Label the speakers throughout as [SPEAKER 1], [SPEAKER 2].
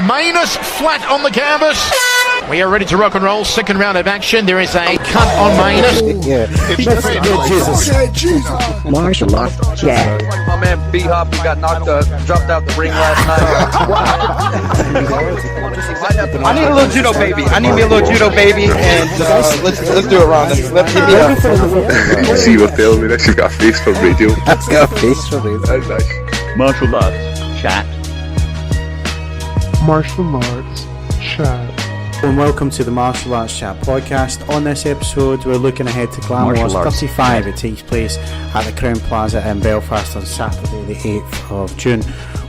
[SPEAKER 1] Manus flat on the canvas. We are ready to rock and roll. Second round of action. There is a cut on Manus.
[SPEAKER 2] Yeah. Jesus.
[SPEAKER 3] Martial arts. Yeah.
[SPEAKER 4] My man B-Hop, he got dropped out the ring last night. I need a little judo baby. I need me a little judo baby, and let's do it, Rhonda. Let's hit me up.
[SPEAKER 5] See you were telling me this. You got a face for radio.
[SPEAKER 2] That's got a face for radio.
[SPEAKER 5] That's nice.
[SPEAKER 3] Martial arts. Chat.
[SPEAKER 6] Martial arts. Chat.
[SPEAKER 2] And welcome to the Martial Arts Chat podcast. On this episode, we're looking ahead to Glam Wars 35. It takes place at the Crown Plaza in Belfast on Saturday, the 8th of June.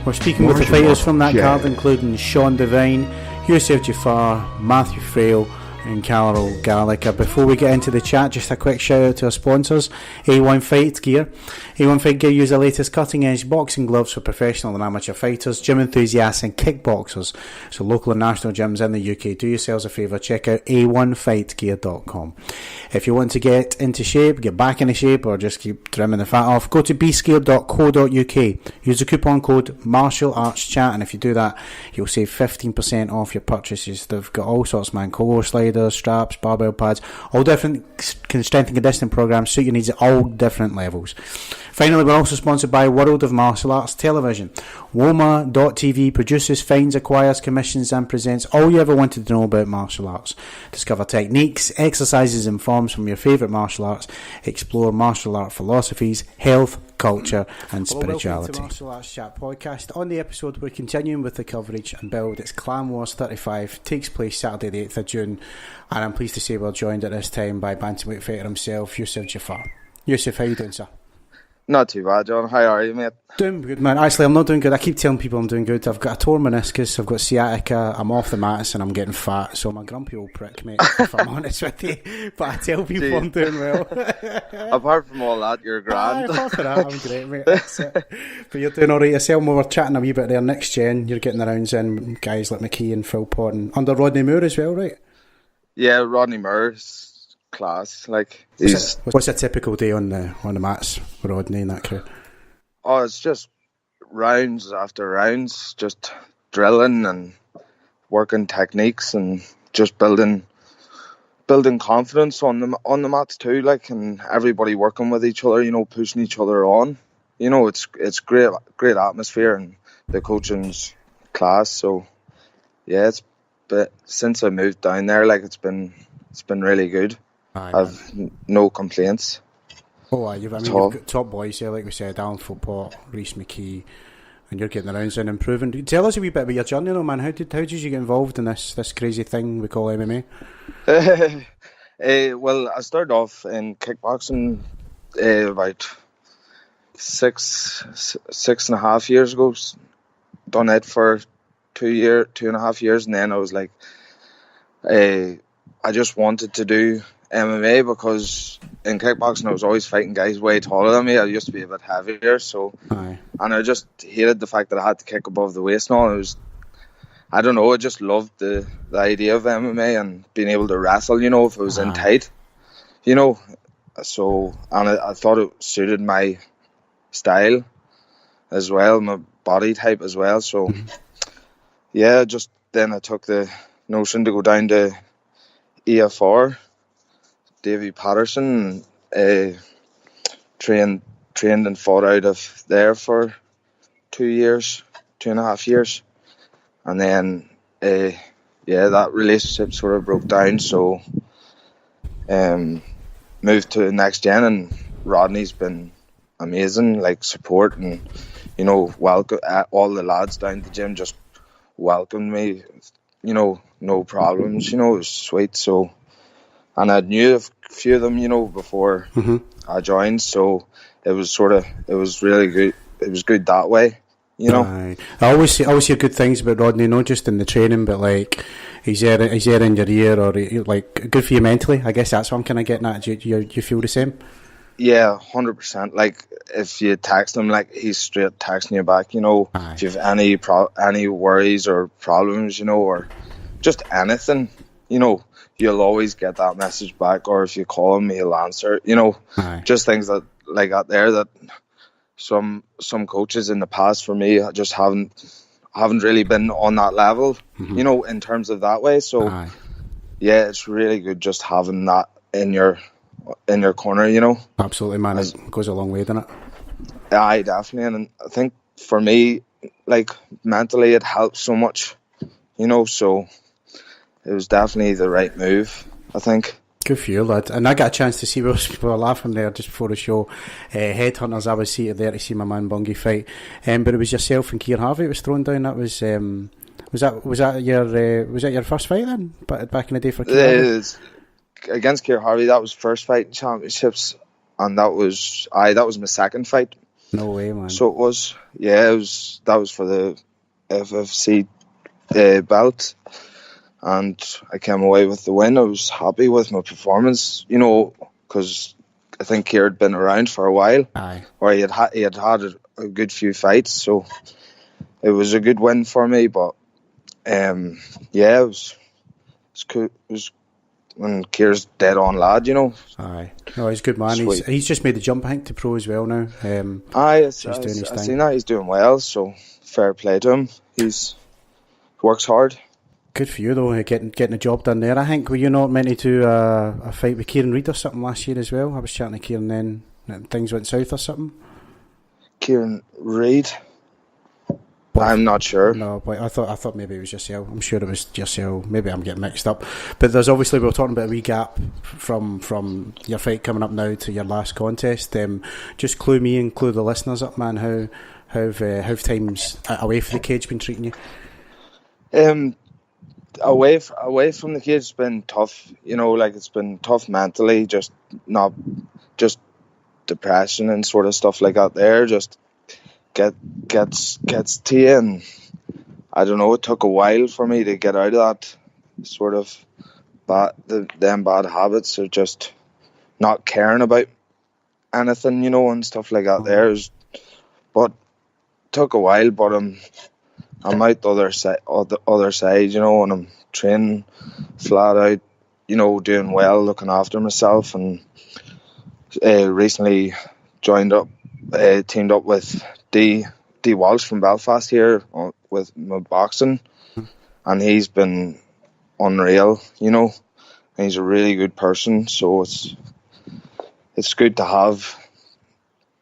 [SPEAKER 2] We're speaking with the fighters from that card, including Sean Devine, Youssef Jafar, Matthew Frail, and Carol Gallagher. Before we get into the chat, just a quick shout out to our sponsors, A1 Fight Gear. A1 Fight Gear use the latest cutting edge boxing gloves for professional and amateur fighters, gym enthusiasts and kickboxers. So local and national gyms in the UK, do yourselves a favour, check out a1fightgear.com. If you want to get into shape, get back into shape, or just keep trimming the fat off, go to bscale.co.uk. Use the coupon code Martial Arts Chat, and if you do that, you'll save 15% off your purchases. They've got all sorts, man, Kolo sliders, straps, barbell pads, all different strength and conditioning programs, suit your needs at all different levels. Finally, we're also sponsored by World of Martial Arts Television. Woma.tv produces, finds, acquires, commissions and presents all you ever wanted to know about martial arts. Discover techniques, exercises and forms from your favourite martial arts. Explore martial art philosophies, health, culture and spirituality. Welcome to Martial Arts Chat podcast. On the episode, we're continuing with the coverage and build. It's Glam Wars 35. Takes place Saturday the 8th of June. And I'm pleased to say we're joined at this time by bantamweight fighter himself, Youssef Jafar. Youssef, how you doing, sir?
[SPEAKER 4] Not too bad, John. How are you, mate?
[SPEAKER 2] Doing good, man. Actually, I'm not doing good. I keep telling people I'm doing good. I've got a torn meniscus, I've got sciatica, I'm off the mats and I'm getting fat, so I'm a grumpy old prick, mate, if I'm honest with you. But I tell people I'm doing well.
[SPEAKER 4] Apart from all that, you're grand.
[SPEAKER 2] Apart from that, I'm great, mate. That's it. But you're doing alright yourself. We were chatting a wee bit there. Next gen, you're getting the rounds in, guys like McKee and Philpott, and under Rodney Moore as well, right?
[SPEAKER 4] Yeah, Rodney Moore's class. Like,
[SPEAKER 2] what's a typical day on the mats with Rodney and that crew?
[SPEAKER 4] Oh, it's just rounds after rounds, just drilling and working techniques and just building confidence on the mats too. Like, and everybody working with each other, you know, pushing each other on. You know, it's great atmosphere and the coaching's class. So yeah, but since I moved down there, like it's been really good. I've no complaints.
[SPEAKER 2] You've got top boys here, like we said, Alan Philpott, Rhys McKee, and you're getting the rounds in, improving. Tell us a wee bit about your journey, though, man. How did you get involved in this crazy thing we call MMA?
[SPEAKER 4] Well, I started off in kickboxing about six and a half years ago. Done it for 2.5 years, and then I was like, I just wanted to do MMA because in kickboxing I was always fighting guys way taller than me. I used to be a bit heavier, and I just hated the fact that I had to kick above the waist and all. I don't know, I just loved the idea of MMA and being able to wrestle, you know, if it was in tight, you know. So, and I thought it suited my style as well, my body type as well. So, yeah, just then I took the notion to go down to EFR, Davy Patterson, trained and fought out of there for 2.5 years, and then that relationship sort of broke down. So moved to Next Gen, and Rodney's been amazing, like support and, you know, welcome. All the lads down at the gym just welcomed me, you know, no problems, you know, it was sweet. So, and I knew a few of them, you know, before I joined, so it was really good. It was good that way, you know.
[SPEAKER 2] I always hear good things about Rodney, not just in the training, but like he's there in your ear, or like good for you mentally. I guess that's what I'm kind of getting at. Do you feel the same?
[SPEAKER 4] Yeah, 100%. Like if you text him, like he's straight texting you back, you know. If you have any worries or problems, you know, or just anything, you know, you'll always get that message back. Or if you call him, he'll answer, you know. Just things that like that there that some coaches in the past for me just haven't haven't really been on that level, you know, in terms of that way. So
[SPEAKER 2] Aye.
[SPEAKER 4] yeah, it's really good just having that in your corner, you know.
[SPEAKER 2] Absolutely, man. It goes a long way, doesn't it?
[SPEAKER 4] Aye, definitely. And I think for me, like, mentally it helps so much, you know, so it was definitely the right move, I think.
[SPEAKER 2] Good for you, lad. And I got a chance to see, we were laughing there just before the show. Headhunters, I was seated there to see my man Bungie fight. But it was yourself and Keir Harvey that was thrown down. That was that your first fight then? Back in the day for Keir Harvey?
[SPEAKER 4] Against Keir Harvey, that was first fight in championships, and that was my second fight.
[SPEAKER 2] No way, man.
[SPEAKER 4] So it was, that was for the FFC belt, and I came away with the win. I was happy with my performance, you know, because I think Keir had been around for a while.
[SPEAKER 2] Aye.
[SPEAKER 4] Or he had a good few fights, so it was a good win for me. But it was cool. It was when Keir's dead on lad, you know.
[SPEAKER 2] Aye. No, he's a good man. He's just made the jump, I think, to pro as well now.
[SPEAKER 4] I've
[SPEAKER 2] so he's doing his thing.
[SPEAKER 4] seen that he's doing well, so fair play to him. He works hard.
[SPEAKER 2] Good for you though, getting the job done there. I think, were you not meant to do a fight with Kieran Reid or something last year as well? I was chatting to Kieran then, and things went south or something.
[SPEAKER 4] Kieran Reid? I'm not sure.
[SPEAKER 2] No, but I thought maybe it was yourself. I'm sure it was yourself. Maybe I'm getting mixed up. But there's obviously, we were talking about a wee gap from your fight coming up now to your last contest. Just clue me and clue the listeners up, man. How times away from the cage been treating you?
[SPEAKER 4] Away from the cage, it's been tough. You know, like, it's been tough mentally. Just depression and sort of stuff like that. There, just gets to you, and I don't know. It took a while for me to get out of that sort of bad habits of just not caring about anything, you know, and stuff like that. But took a while. But I'm out the other side, you know, and I'm training flat out, you know, doing well, looking after myself, and recently teamed up with D Walsh from Belfast here with my boxing, and he's been unreal, you know, and he's a really good person, so it's good to have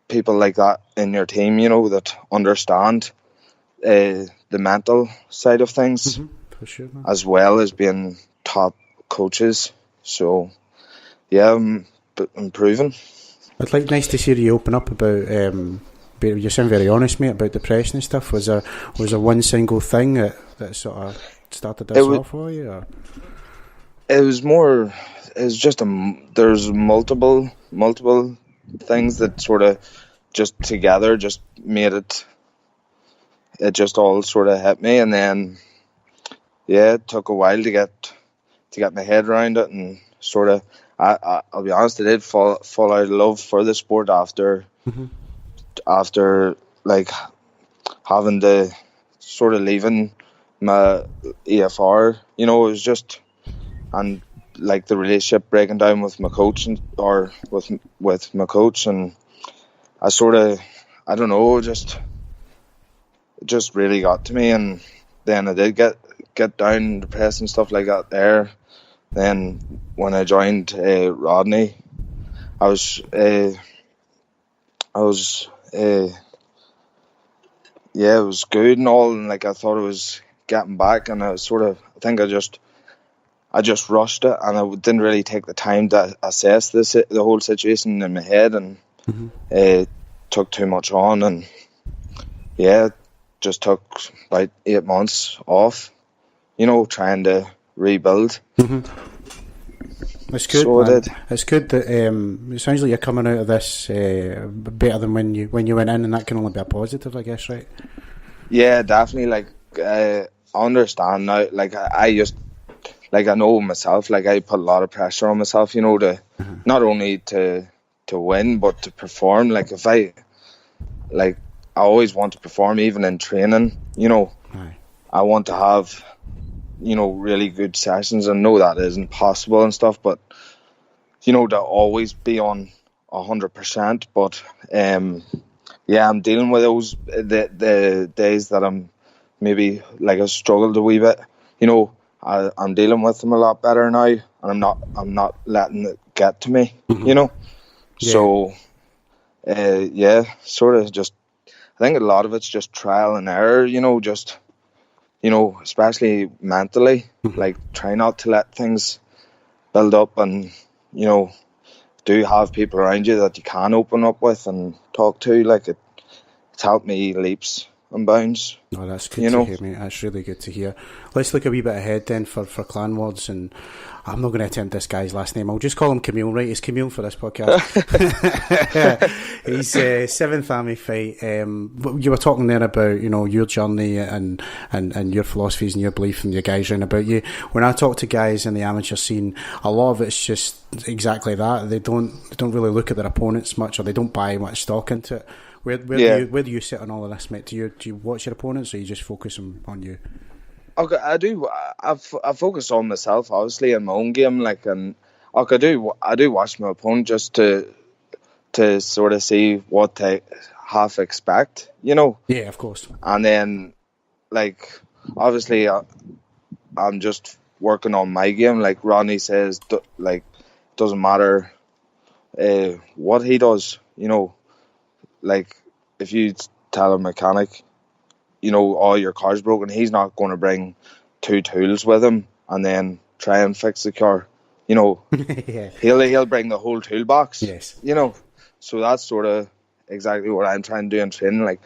[SPEAKER 4] people like that in your team, you know, that understand the mental side of things,
[SPEAKER 2] for sure, man.
[SPEAKER 4] As well as being top coaches. So yeah, I'm improving.
[SPEAKER 2] I'd like nice to hear you open up about. You sound very honest, mate, about depression and stuff. Was there one single thing that sort of started this off for you? Or?
[SPEAKER 4] It was more. It's just there's multiple things that sort of just together just made it. It just all sort of hit me, and then it took a while to get my head around it, and sort of. I'll be honest, I did fall out of love for the sport after like having to sort of leaving my EFR, you know. It was just, and like the relationship breaking down with my coach with my coach, and I sort of, I don't know, it just really got to me, and then I did get down, depressed and stuff like that there. Then when I joined Rodney, it was good and all, and like I thought I was getting back, and I think I just rushed it, and I didn't really take the time to assess the whole situation in my head, and took too much on, and just took about 8 months off, you know, trying to rebuild.
[SPEAKER 2] It's good,
[SPEAKER 4] so
[SPEAKER 2] man. It's good that it sounds like you're coming out of this better than when you went in, and that can only be a positive, I guess, right?
[SPEAKER 4] Yeah, definitely. Like, I understand now. Like, I know myself. Like, I put a lot of pressure on myself, you know, to not only to win but to perform. Like, I always want to perform, even in training. You know, I want to have, you know, really good sessions. I know that isn't possible and stuff, but you know, to always be on 100%. But I'm dealing with those the days that I'm maybe like I struggled a wee bit. You know, I'm dealing with them a lot better now, and I'm not letting it get to me. You know, so sort of just. I think a lot of it's just trial and error. You know, just especially mentally, like try not to let things build up, and do have people around you that you can open up with and talk to. Like it's helped me leaps and bounds.
[SPEAKER 2] Oh, that's good to hear, mate. That's really good to hear. Let's look a wee bit ahead then for Clan Wars, and I'm not going to attempt this guy's last name. I'll just call him Camille, right? It's Camille for this podcast. He's 7th Army fight. You were talking there about, your journey and your philosophies and your belief and your guys round about you. When I talk to guys in the amateur scene, a lot of it's just exactly that. They don't really look at their opponents much, or they don't buy much stock into it. Where do you sit on all of this, mate? Do you watch your opponents, or you just focus on you?
[SPEAKER 4] Okay, I do. I focus on myself, obviously, in my own game. Like, and I do watch my opponent just to sort of see what they half expect,
[SPEAKER 2] Yeah, of course.
[SPEAKER 4] And then, like, obviously, I'm just working on my game. Like Rodney says, like, doesn't matter what he does. Like, if you tell a mechanic, all your car's broken, he's not going to bring 2 tools with him and then try and fix the car.
[SPEAKER 2] Yeah.
[SPEAKER 4] He'll bring the whole toolbox.
[SPEAKER 2] Yes.
[SPEAKER 4] So that's sort of exactly what I'm trying to do in training. Like,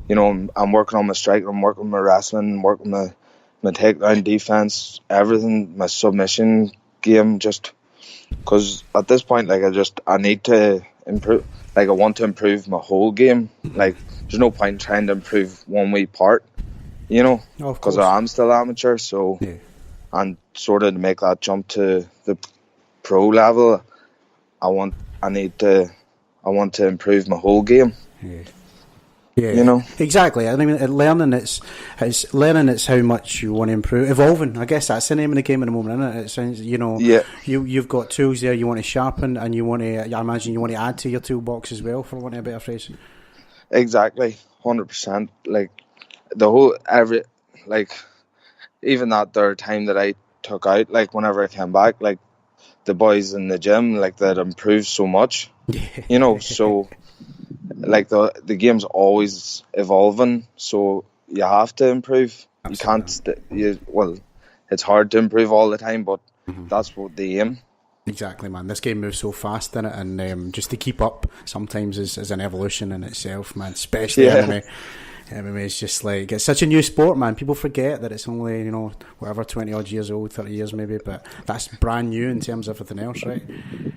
[SPEAKER 4] I'm working on my strike, I'm working my wrestling, I'm working my takedown defense, everything, my submission game, just because at this point, like, I need to improve. Like, I want to improve my whole game. Like, there's no point in trying to improve one wee part, because I am still amateur. So, and sort of to make that jump to the pro level, I want to improve my whole game.
[SPEAKER 2] Yeah, exactly. I mean, learning it's how much you want to improve, evolving. I guess that's the name of the game at the moment, isn't it? It sounds, you've got tools there you want to sharpen, and you want to. I imagine you want to add to your toolbox as well, for want of a better phrase.
[SPEAKER 4] Exactly, 100%. Like even that third time that I took out, like whenever I came back, like the boys in the gym, like that improved so much. So. Like the game's always evolving, so you have to improve. Absolutely. You can't. It's hard to improve all the time, but that's what the aim.
[SPEAKER 2] Exactly, man. This game moves so fast in it, and just to keep up sometimes is an evolution in itself, man. Especially MMA. MMA is just like, it's such a new sport, man. People forget that it's only 20 odd years old, 30 years maybe, but that's brand new in terms of everything else, right?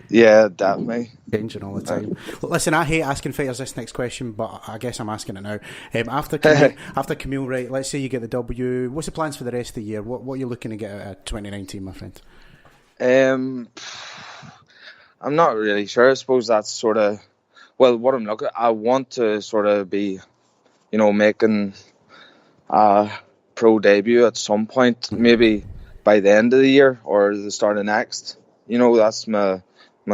[SPEAKER 4] Yeah, definitely.
[SPEAKER 2] Changing all the time. Well, listen, I hate asking fighters this next question, but I guess I'm asking it now. After Camille, right, let's say you get the W, what's the plans for the rest of the year? What are you looking to get out of 2019, my friend?
[SPEAKER 4] I'm not really sure. I suppose that's sort of, what I'm looking at. I want to sort of be making a pro debut at some point, maybe by the end of the year or the start of next. That's my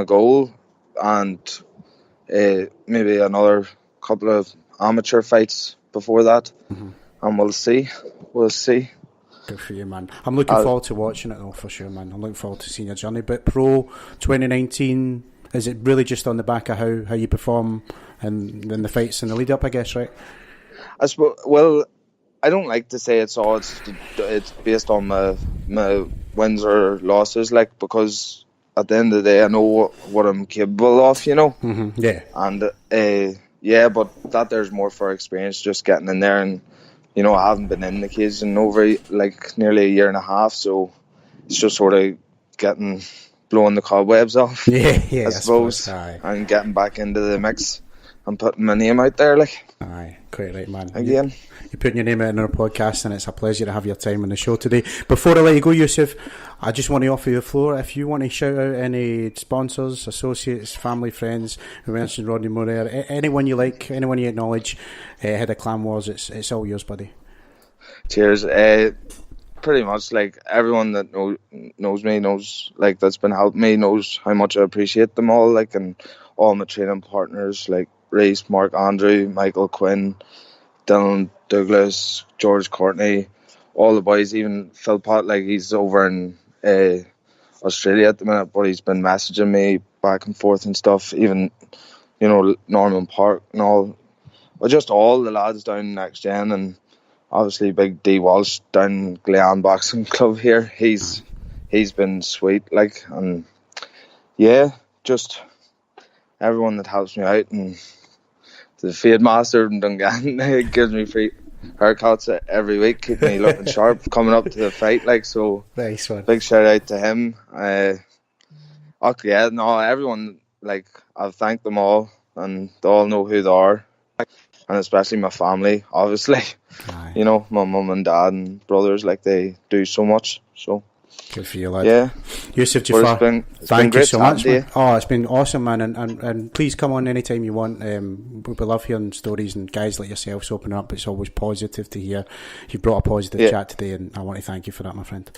[SPEAKER 4] goal, and maybe another couple of amateur fights before that, and we'll see.
[SPEAKER 2] Good for you, man. I'm looking forward to watching it, though, for sure, man. I'm looking forward to seeing your journey. But Pro 2019, is it really just on the back of how you perform and then the fights and the lead up, I guess, right?
[SPEAKER 4] I suppose, I don't like to say it's based on my wins or losses, like, because at the end of the day I know what I'm capable of, Yeah. And but that there's more for experience, just getting in there, and I haven't been in the cage in over like nearly a year and a half, so it's just sort of blowing the cobwebs off. I suppose. And getting back into the mix and putting my name out there, like.
[SPEAKER 2] Aye, quite right, man.
[SPEAKER 4] Again.
[SPEAKER 2] You're putting your name out in our podcast, and it's a pleasure to have your time on the show today. Before I let you go, Yusuf, I just want to offer you the floor. If you want to shout out any sponsors, associates, family, friends, we mentioned Rodney Morer, anyone you like, anyone you acknowledge, head of Clan Wars, it's all yours, buddy.
[SPEAKER 4] Cheers. Pretty much, like, everyone that knows me, knows, like, that's been helping me, knows how much I appreciate them all, like, and all my training partners, like Reese, Mark, Andrew, Michael, Quinn, Dylan Douglas, George Courtney, all the boys, even Philpott, like he's over in Australia at the minute, but he's been messaging me back and forth and stuff, even, you know, Norman Park and all, well, just all the lads down Next Gen, and obviously Big D Walsh down Glen Boxing Club here, he's been sweet, like, and yeah, just everyone that helps me out, and the Fade Master in Dungan gives me free haircuts every week, keep me looking sharp coming up to the fight, like, so
[SPEAKER 2] Nice one.
[SPEAKER 4] big shout out to him. Everyone, like, I've thanked them all, and they all know who they are, and especially my family, obviously.
[SPEAKER 2] Aye.
[SPEAKER 4] You know, my mum and dad and brothers, like, they do so much, so
[SPEAKER 2] Good for you, lad.
[SPEAKER 4] yeah.
[SPEAKER 2] Yusuf
[SPEAKER 4] But
[SPEAKER 2] Jafar,
[SPEAKER 4] it's been
[SPEAKER 2] thank you
[SPEAKER 4] great
[SPEAKER 2] so
[SPEAKER 4] chatting
[SPEAKER 2] much,
[SPEAKER 4] to you.
[SPEAKER 2] man. Oh, it's been awesome, man, and please come on anytime you want. We love hearing stories and guys like yourselves open up. It's always positive to hear. You brought a positive chat today, and I want to thank you for that, my friend.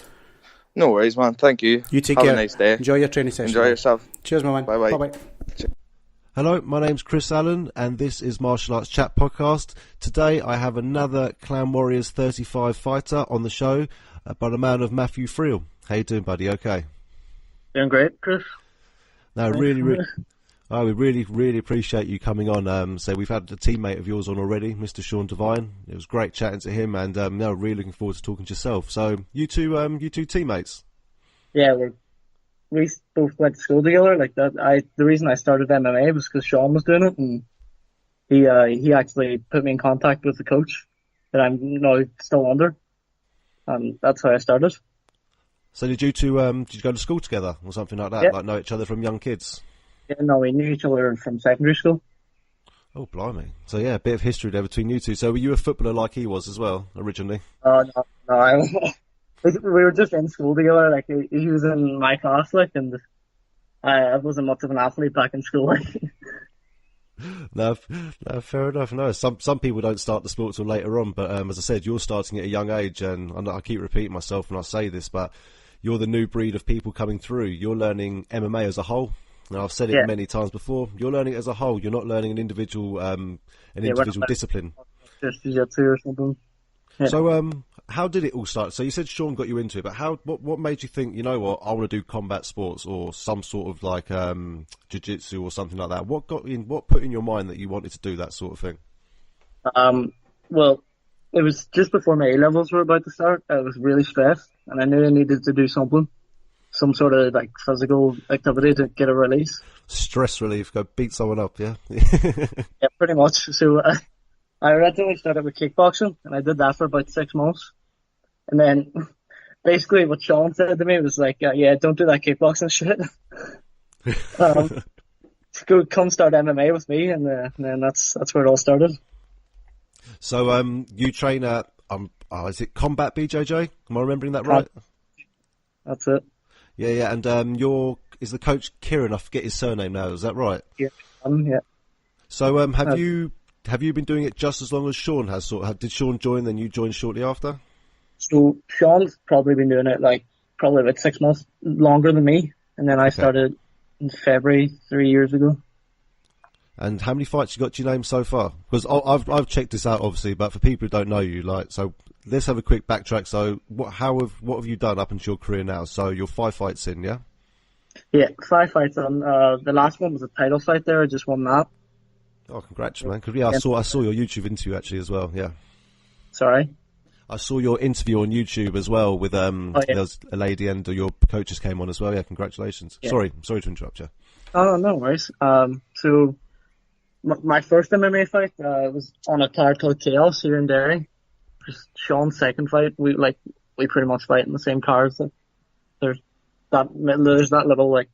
[SPEAKER 4] No worries, man. Thank you.
[SPEAKER 2] You take
[SPEAKER 4] Have
[SPEAKER 2] care.
[SPEAKER 4] a nice day.
[SPEAKER 2] Enjoy your training session.
[SPEAKER 4] Enjoy
[SPEAKER 2] man.
[SPEAKER 4] yourself.
[SPEAKER 2] Cheers, my man.
[SPEAKER 4] Bye-bye.
[SPEAKER 2] Bye-bye.
[SPEAKER 7] Hello, my name's Chris Allen, and this is Martial Arts Chat Podcast. Today I have another Clan Warriors 35 fighter on the show, by the man of Matthew Friel. How you doing, buddy? Okay.
[SPEAKER 8] Doing great, Chris.
[SPEAKER 7] No, we really appreciate you coming on. So we've had a teammate of yours on already, Mr. Sean Devine. It was great chatting to him, and no, really looking forward to talking to yourself. So you two teammates.
[SPEAKER 8] Yeah, we both went to school together. Like that, the reason I started MMA was because Sean was doing it, and he actually put me in contact with the coach that I'm now still under, and that's how I started.
[SPEAKER 7] So did you two did you go to school together or something like that?
[SPEAKER 8] Yeah.
[SPEAKER 7] Like know each other from young kids?
[SPEAKER 8] Yeah, no, we knew each other from secondary school.
[SPEAKER 7] Oh, blimey. So yeah, a bit of history there between you two. So were you a footballer like he was as well, originally?
[SPEAKER 8] No, we were just in school together. Like he was in my class, like, and I wasn't much of an athlete back in school. Like.
[SPEAKER 7] No, fair enough. No, some people don't start the sport till later on, but as I said, you're starting at a young age, and I keep repeating myself when I say this, but you're the new breed of people coming through. You're learning MMA as a whole. Now, I've said it many times before. You're learning it as a whole. You're not learning an individual discipline.
[SPEAKER 8] Just jiu-jitsu or something. Yeah.
[SPEAKER 7] So, how did it all start? So you said Sean got you into it, but what made you think, you know what, I want to do combat sports or some sort of like jiu-jitsu or something like that? What put in your mind that you wanted to do that sort of thing?
[SPEAKER 8] Well, it was just before my A-levels were about to start. I was really stressed, and I knew I needed to do something, some sort of like physical activity to get a release.
[SPEAKER 7] Stress relief, go beat someone up, yeah?
[SPEAKER 8] Yeah, pretty much. So I originally started with kickboxing, and I did that for about 6 months. And then basically what Sean said to me was like, yeah, don't do that kickboxing shit. Come start MMA with me, and then that's where it all started.
[SPEAKER 7] So you train at, is it Combat BJJ? Am I remembering that right?
[SPEAKER 8] That's it.
[SPEAKER 7] Yeah, and is the coach Kieran? I forget his surname now. Is that right?
[SPEAKER 8] Yeah. Yeah.
[SPEAKER 7] So have you been doing it just as long as Sean has? Did Sean join, then you joined shortly after?
[SPEAKER 8] So Sean's probably been doing it like probably about 6 months longer than me, and then I started in February 3 years ago.
[SPEAKER 7] And how many fights you got to your name so far? Because I've checked this out obviously, but for people who don't know you, so let's have a quick backtrack. So what have you done up until your career now? So you're 5 fights in, yeah?
[SPEAKER 8] Yeah, 5 fights on. The last one was a title fight there. I just won that.
[SPEAKER 7] Oh, congrats, man! Because I saw your YouTube interview actually as well. Yeah.
[SPEAKER 8] Sorry.
[SPEAKER 7] I saw your interview on YouTube as well with there was a lady and your coaches came on as well. Yeah, congratulations. Yeah. Sorry to interrupt you.
[SPEAKER 8] Oh, no worries. So my first MMA fight was on a card called Chaos here in Derry. Just Sean's second fight. We pretty much fight in the same cards. There's that little like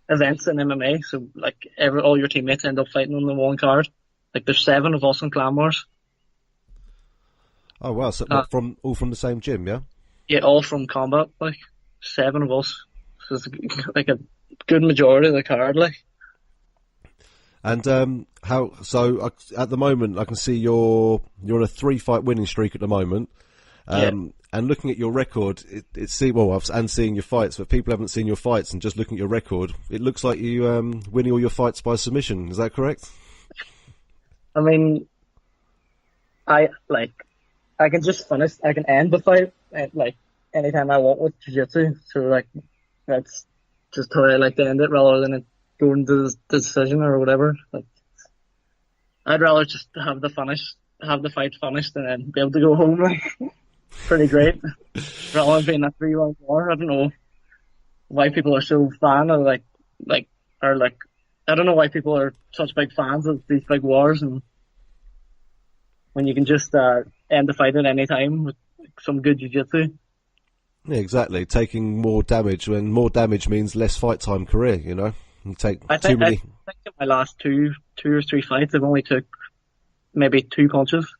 [SPEAKER 8] events in MMA. So like all your teammates end up fighting on the one card. Like there's 7 of us in Clan Wars.
[SPEAKER 7] Oh wow! So all from the same gym, yeah? Yeah,
[SPEAKER 8] all from combat. Like 7 of us. So it's like a good majority of the card, like.
[SPEAKER 7] And at the moment, I can see you're on a 3-fight winning streak at the moment. And looking at your record, and seeing your fights, but people haven't seen your fights, and just looking at your record, it looks like you winning all your fights by submission. Is that correct?
[SPEAKER 8] I mean, I can just finish. I can end the fight like anytime I want with jiu-jitsu. So like that's just how I like to end it, rather than it going to the decision or whatever. Like I'd rather just have the fight finished, and then be able to go home. Like pretty great, rather than being a 3-round war. I don't know why people are so fan of like I don't know why people are such big fans of these big wars, and when you can just end the fight at any time with some good jiu-jitsu.
[SPEAKER 7] Yeah, exactly. Taking more damage when more damage means less fight time career, you know? You take too many.
[SPEAKER 8] I think in my last two or three fights, I've only took maybe 2 punches.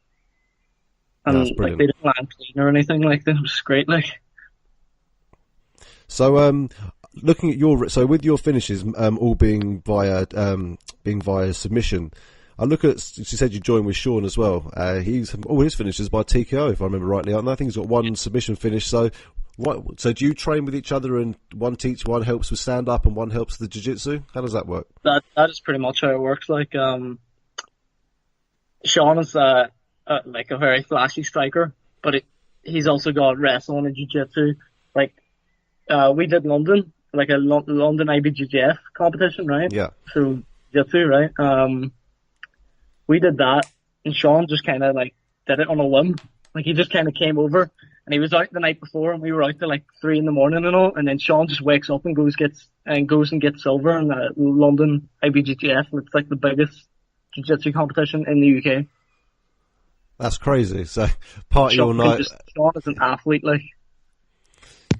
[SPEAKER 8] And
[SPEAKER 7] That's
[SPEAKER 8] like
[SPEAKER 7] brilliant.
[SPEAKER 8] they didn't land clean or anything like that. It was great, like.
[SPEAKER 7] So, looking at with your finishes, all being via submission, I look at, she said you joined with Sean as well. He's all his finishes by TKO, if I remember rightly. I think he's got one submission finish. So do you train with each other, and one helps with stand up and one helps with the jiu-jitsu? How does that work?
[SPEAKER 8] That is pretty much how it works. Like, Sean is like a very flashy striker, but he's also got wrestling and jiu-jitsu. Like, we did London, like a London IBJJF competition, right?
[SPEAKER 7] Yeah.
[SPEAKER 8] So jiu-jitsu, right? We did that, and Sean just kind of like did it on a whim. Like he just kind of came over, and he was out the night before, and we were out till like 3 a.m. and all. And then Sean just wakes up and goes and gets silver in the London IBJJF. And it's like the biggest jiu-jitsu competition in the UK.
[SPEAKER 7] That's crazy. So party all night.
[SPEAKER 8] Sean is an athlete, like.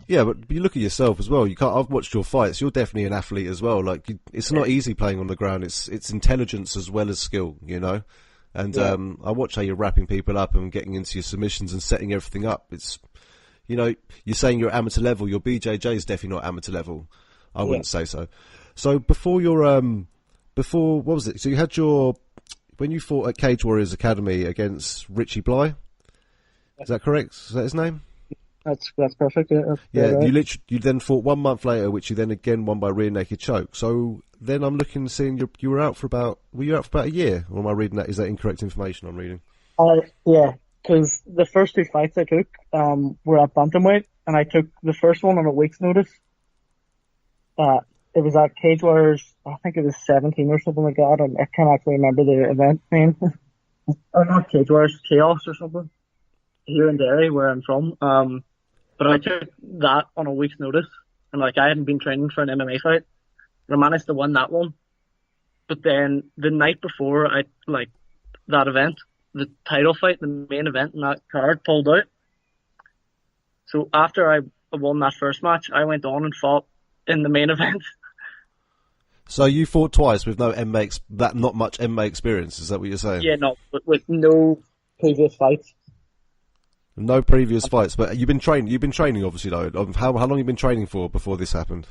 [SPEAKER 7] Yeah, but you look at yourself as well. I've watched your fights. You're definitely an athlete as well. Like it's not easy playing on the ground. It's intelligence as well as skill, you know. And I watch how you're wrapping people up and getting into your submissions and setting everything up. It's, you know, you're saying you're amateur level. Your BJJ is definitely not amateur level. I wouldn't say so. So before what was it? So you had when you fought at Cage Warriors Academy against Richie Bly. Is that correct? Is that his name?
[SPEAKER 8] That's perfect.
[SPEAKER 7] Yeah,
[SPEAKER 8] right.
[SPEAKER 7] you then fought 1 month later, which you then again won by rear naked choke. So then I'm looking, seeing you were out for about a year? Or am I reading that? Is that incorrect information I'm reading?
[SPEAKER 8] Yeah, because the first 2 fights I took were at bantamweight, and I took the first one on a week's notice. It was at Cage Warriors, I think it was 17 or something like that, and I can't actually remember the event name. Or not Cage Warriors, Chaos or something, here in Derry, where I'm from. But I took that on a week's notice, and like I hadn't been training for an MMA fight. I managed to win that one. But then the night before that event, the title fight, the main event in that card, pulled out. So after I won that first match, I went on and fought in the main event.
[SPEAKER 7] So you fought twice with not much MMA experience, is that what you're saying?
[SPEAKER 8] Yeah, no, with no previous fights.
[SPEAKER 7] No previous fights, but you've been training obviously though. How long have you been training for before this happened?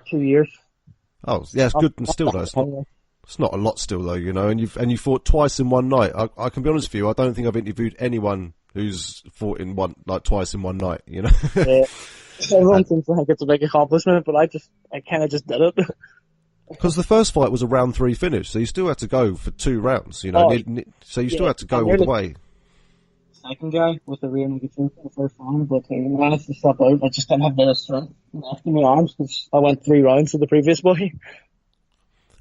[SPEAKER 8] 2 years.
[SPEAKER 7] Oh, yeah, it's good, and still though, it's not a lot still though, you know, and you fought twice in one night. I can be honest with you, I don't think I've interviewed anyone who's fought twice in one night, you know.
[SPEAKER 8] Yeah. Everyone seems to think it's a big accomplishment, but I kind of just did it.
[SPEAKER 7] Because the first fight was a round 3 finish, so you still had to go for 2 rounds, you know, so you still had to go all the way.
[SPEAKER 8] Second guy with the rear naked choke in the first round, but I managed to step out. I just didn't have the strength left in my arms because I went 3 rounds with the previous boy.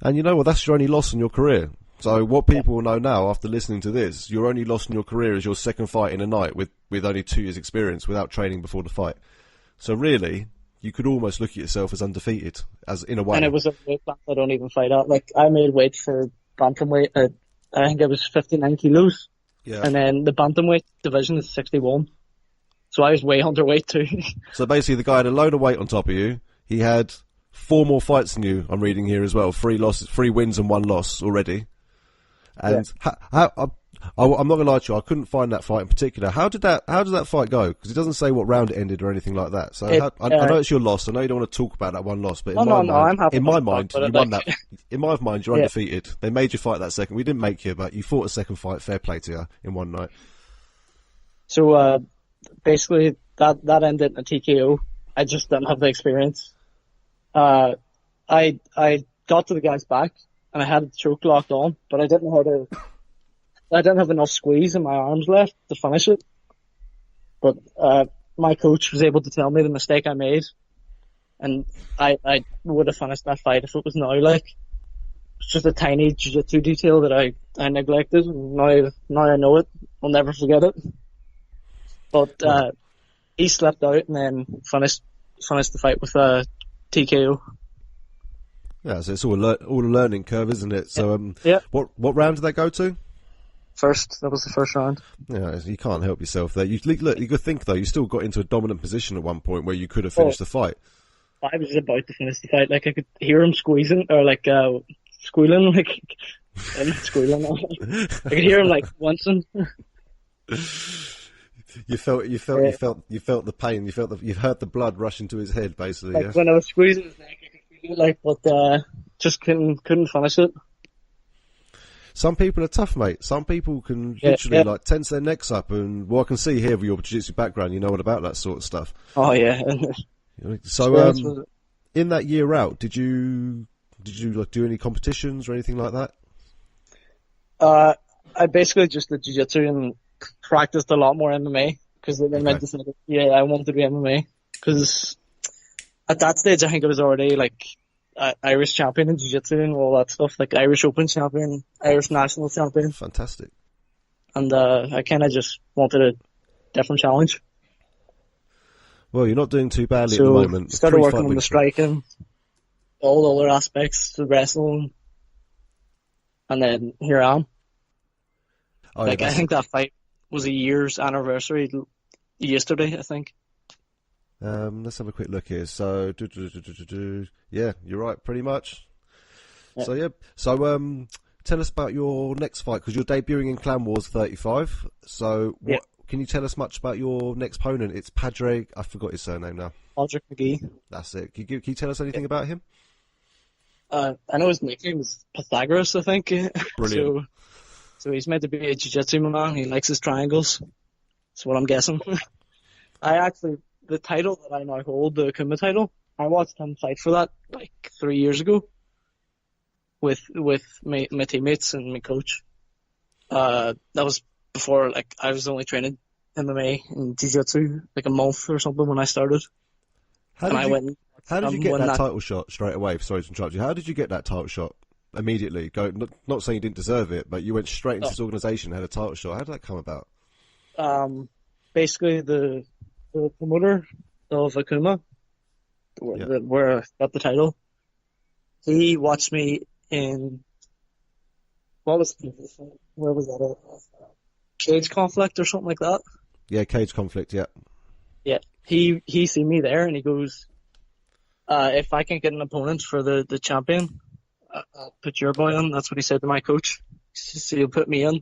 [SPEAKER 7] And you know what? That's your only loss in your career. So what people will know now after listening to this, your only loss in your career is your second fight in a night with only 2 years experience without training before the fight. So really, you could almost look at yourself as undefeated, as in a way.
[SPEAKER 8] And it was a weight class I don't even fight at. Like I made weight for bantamweight at, I think it was 59 kilos.
[SPEAKER 7] Yeah.
[SPEAKER 8] And then the bantamweight division is 61. So I was way underweight too.
[SPEAKER 7] So basically the guy had a load of weight on top of you. He had 4 more fights than you, I'm reading here as well. 3 wins and 1 loss already. And I'm not going to lie to you, I couldn't find that fight in particular. How did that fight go? Because it doesn't say what round it ended or anything like that. So I know it's your loss. I know you don't want to talk about that one loss, but in my mind, you won that. In my mind, you're undefeated. They made you fight that second. We didn't make you, but you fought a second fight. Fair play to you in one night.
[SPEAKER 8] So basically, that ended in a TKO. I just didn't have the experience. I got to the guy's back and I had the choke locked on, but I didn't know how to I didn't have enough squeeze in my arms left to finish it. But my coach was able to tell me the mistake I made, and I would have finished that fight if it was now. Like, it's just a tiny jiu-jitsu detail that I neglected, and now I know it. I'll never forget it. But he slept out and then finished the fight with a TKO.
[SPEAKER 7] Yeah, so it's all a learning curve, isn't it? So,
[SPEAKER 8] yeah.
[SPEAKER 7] What round did they go to?
[SPEAKER 8] That was the first round.
[SPEAKER 7] Yeah, you can't help yourself there. You could think though, you still got into a dominant position at one point where you could have finished the fight.
[SPEAKER 8] I was about to finish the fight. Like, I could hear him squeezing, or like squealing, like not squealing. I could hear him like wincing.
[SPEAKER 7] You felt the pain. You heard the blood rush into his head, basically.
[SPEAKER 8] Like,
[SPEAKER 7] yeah?
[SPEAKER 8] when I was squeezing his neck, I could feel it, like, but just couldn't finish it.
[SPEAKER 7] Some people are tough, mate. Some people can literally like tense their necks up, and I can see here with your jiu-jitsu background, you know what about that sort of stuff.
[SPEAKER 8] Oh yeah.
[SPEAKER 7] So, in that year out, did you like do any competitions or anything like that?
[SPEAKER 8] I basically just did jiu-jitsu and practiced a lot more MMA because they meant to say that, I wanted to do MMA because at that stage I think I was already like Irish champion in jiu-jitsu and all that stuff, like Irish Open champion, Irish national champion.
[SPEAKER 7] Fantastic.
[SPEAKER 8] And I kind of just wanted a different challenge.
[SPEAKER 7] Well, you're not doing too badly at the moment.
[SPEAKER 8] Started working on the striking, all the other aspects, the wrestling, and then here I am. I think that fight was a year's anniversary yesterday, I think.
[SPEAKER 7] Let's have a quick look here. So, yeah, you're right, pretty much. Yeah. So, tell us about your next fight, because you're debuting in Clan Wars 35. So, can you tell us much about your next opponent? It's Padraig. I forgot his surname now.
[SPEAKER 8] Padraig McGee.
[SPEAKER 7] That's it. Can you tell us anything about him?
[SPEAKER 8] I know his nickname is Pythagoras, I think.
[SPEAKER 7] Brilliant.
[SPEAKER 8] So he's meant to be a jiu-jitsu man. He likes his triangles. That's what I'm guessing. The title that I now hold, the Akuma title, I watched him fight for that like 3 years ago with my teammates and my coach. That was before, like, I was only training MMA and jiu-jitsu like a month or something when I started. How did you get that title shot straight away? Sorry to interrupt you. How did you get that title shot immediately? Not saying you didn't deserve it, but you went straight into this organisation and had a title shot. How did that come about? Basically, the promoter of Akuma, where I got the title, he watched me in, where was that? Cage Conflict or something like that. Yeah, Cage Conflict. Yeah. Yeah, he seen me there and he goes, if I can get an opponent for the champion, I'll put your boy on. That's what he said to my coach. So he'll put me in,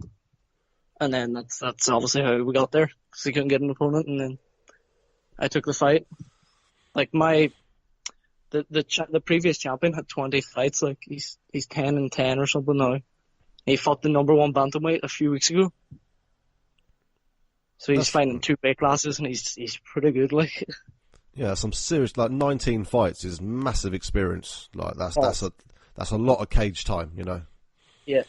[SPEAKER 8] and then that's obviously how we got there, because he couldn't get an opponent, and then I took the fight. Like the previous champion had 20 fights. Like he's 10-10 or something now. He fought the number one bantamweight a few weeks ago. So he's fighting 2 weight classes, and he's pretty good. Like, yeah, some serious, like 19 fights is massive experience. Like that's a lot of cage time, you know. Yeah.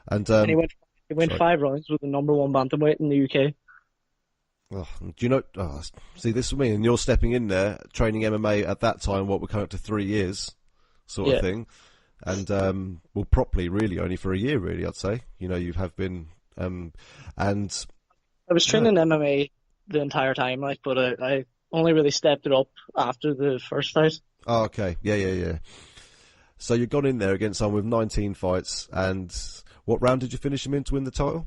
[SPEAKER 8] And he went 5 rounds with the number one bantamweight in the UK. Oh, do you know? Oh, see, this is me, and you're stepping in there, training MMA at that time. What we're coming up to 3 years, sort of thing, and well, properly, really, only for a year, really. I'd say, you know, you have been, and I was training MMA the entire time, like, but I only really stepped it up after the first fight. Oh, okay, yeah. So you've gone in there against someone with 19 fights, and what round did you finish him in to win the title?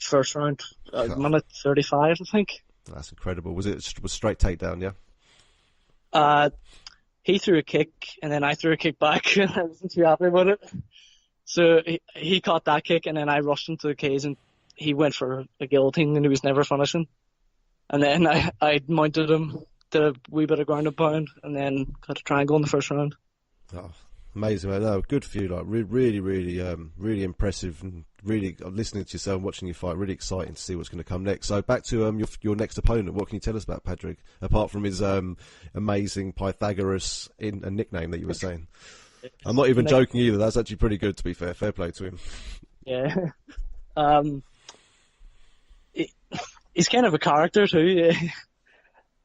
[SPEAKER 8] First round, minute 35, I think. That's incredible. Was straight takedown, yeah? He threw a kick, and then I threw a kick back, and I wasn't too happy about it. So he caught that kick, and then I rushed into the cage, and he went for a guillotine, and he was never finishing. And then I mounted him, did a wee bit of ground and pound, and then got a triangle in the first round. Oh, amazing, man. No, good for you. Like, really impressive, and really listening to yourself and watching you fight. Really exciting to see what's going to come next. So back to your next opponent. What can you tell us about Padraig, apart from his amazing Pythagoras a nickname that you were saying? I'm not even joking either. That's actually pretty good, to be fair. Fair play to him. Yeah. He's kind of a character too.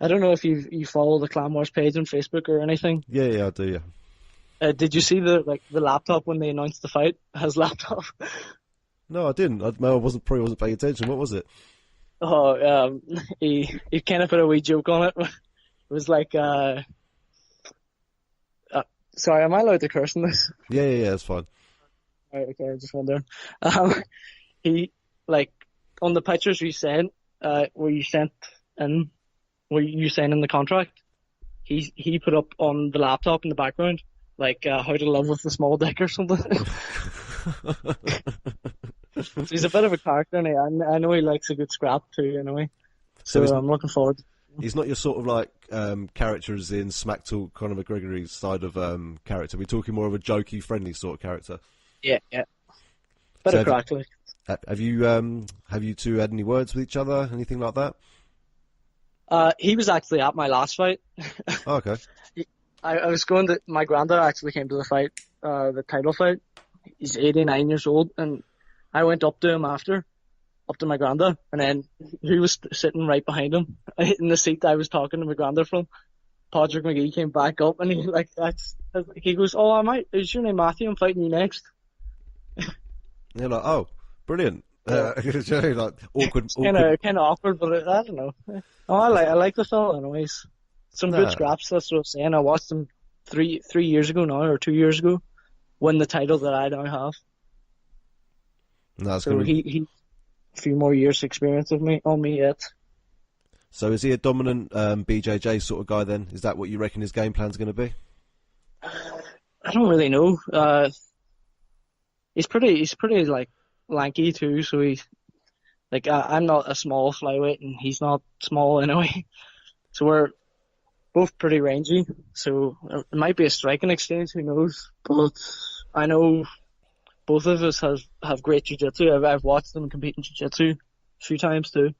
[SPEAKER 8] I don't know if you follow the Clan Wars page on Facebook or anything.
[SPEAKER 7] Yeah, I do. Yeah.
[SPEAKER 8] Did you see the laptop when they announced the fight? His laptop.
[SPEAKER 7] No, I didn't. I probably wasn't paying attention. What was it?
[SPEAKER 8] Oh, he kind of put a wee joke on it. It was like, sorry, am I allowed to curse in this?
[SPEAKER 7] Yeah, that's fine.
[SPEAKER 8] Right, okay, I just wondering. He, like, on the pictures you sent, where you sent in the contract, he put up on the laptop in the background, like, how to live with a small dick or something. So he's a bit of a character, and I know he likes a good scrap too, anyway. So I'm looking forward.
[SPEAKER 7] He's not your sort of like characters in Smack Talk, Conor McGregor's side of character. We're talking more of a jokey, friendly sort of character.
[SPEAKER 8] Yeah. Bit of crack, like.
[SPEAKER 7] Have you two had any words with each other, anything like that?
[SPEAKER 8] He was actually at my last fight.
[SPEAKER 7] Oh, okay.
[SPEAKER 8] I was going to, my granddad actually came to the fight, the title fight. He's 89 years old, and I went up to him after, up to my granddad, and then he was sitting right behind him in the seat I was talking to my granddad from. Patrick McGee came back up, and he goes, "Oh, is your name Matthew? I'm fighting you next."
[SPEAKER 7] And you're like, "Oh, brilliant." Like awkward.
[SPEAKER 8] Kind of awkward, but I don't know. Oh, I like the fella, anyways. Some good scraps. That's what I'm saying. I watched him 3 years ago now, or 2 years ago, win the title that I now have.
[SPEAKER 7] No,
[SPEAKER 8] so he a few more years experience on me yet.
[SPEAKER 7] So is he a dominant BJJ sort of guy then? Is that what you reckon his game plan's going to be?
[SPEAKER 8] I don't really know. He's pretty like lanky too, so he's like I'm not a small flyweight and he's not small anyway. So we're both pretty rangy. So it might be a striking exchange, who knows? But I know both of us have great jiu-jitsu. I've watched them compete in jiu-jitsu a few times too.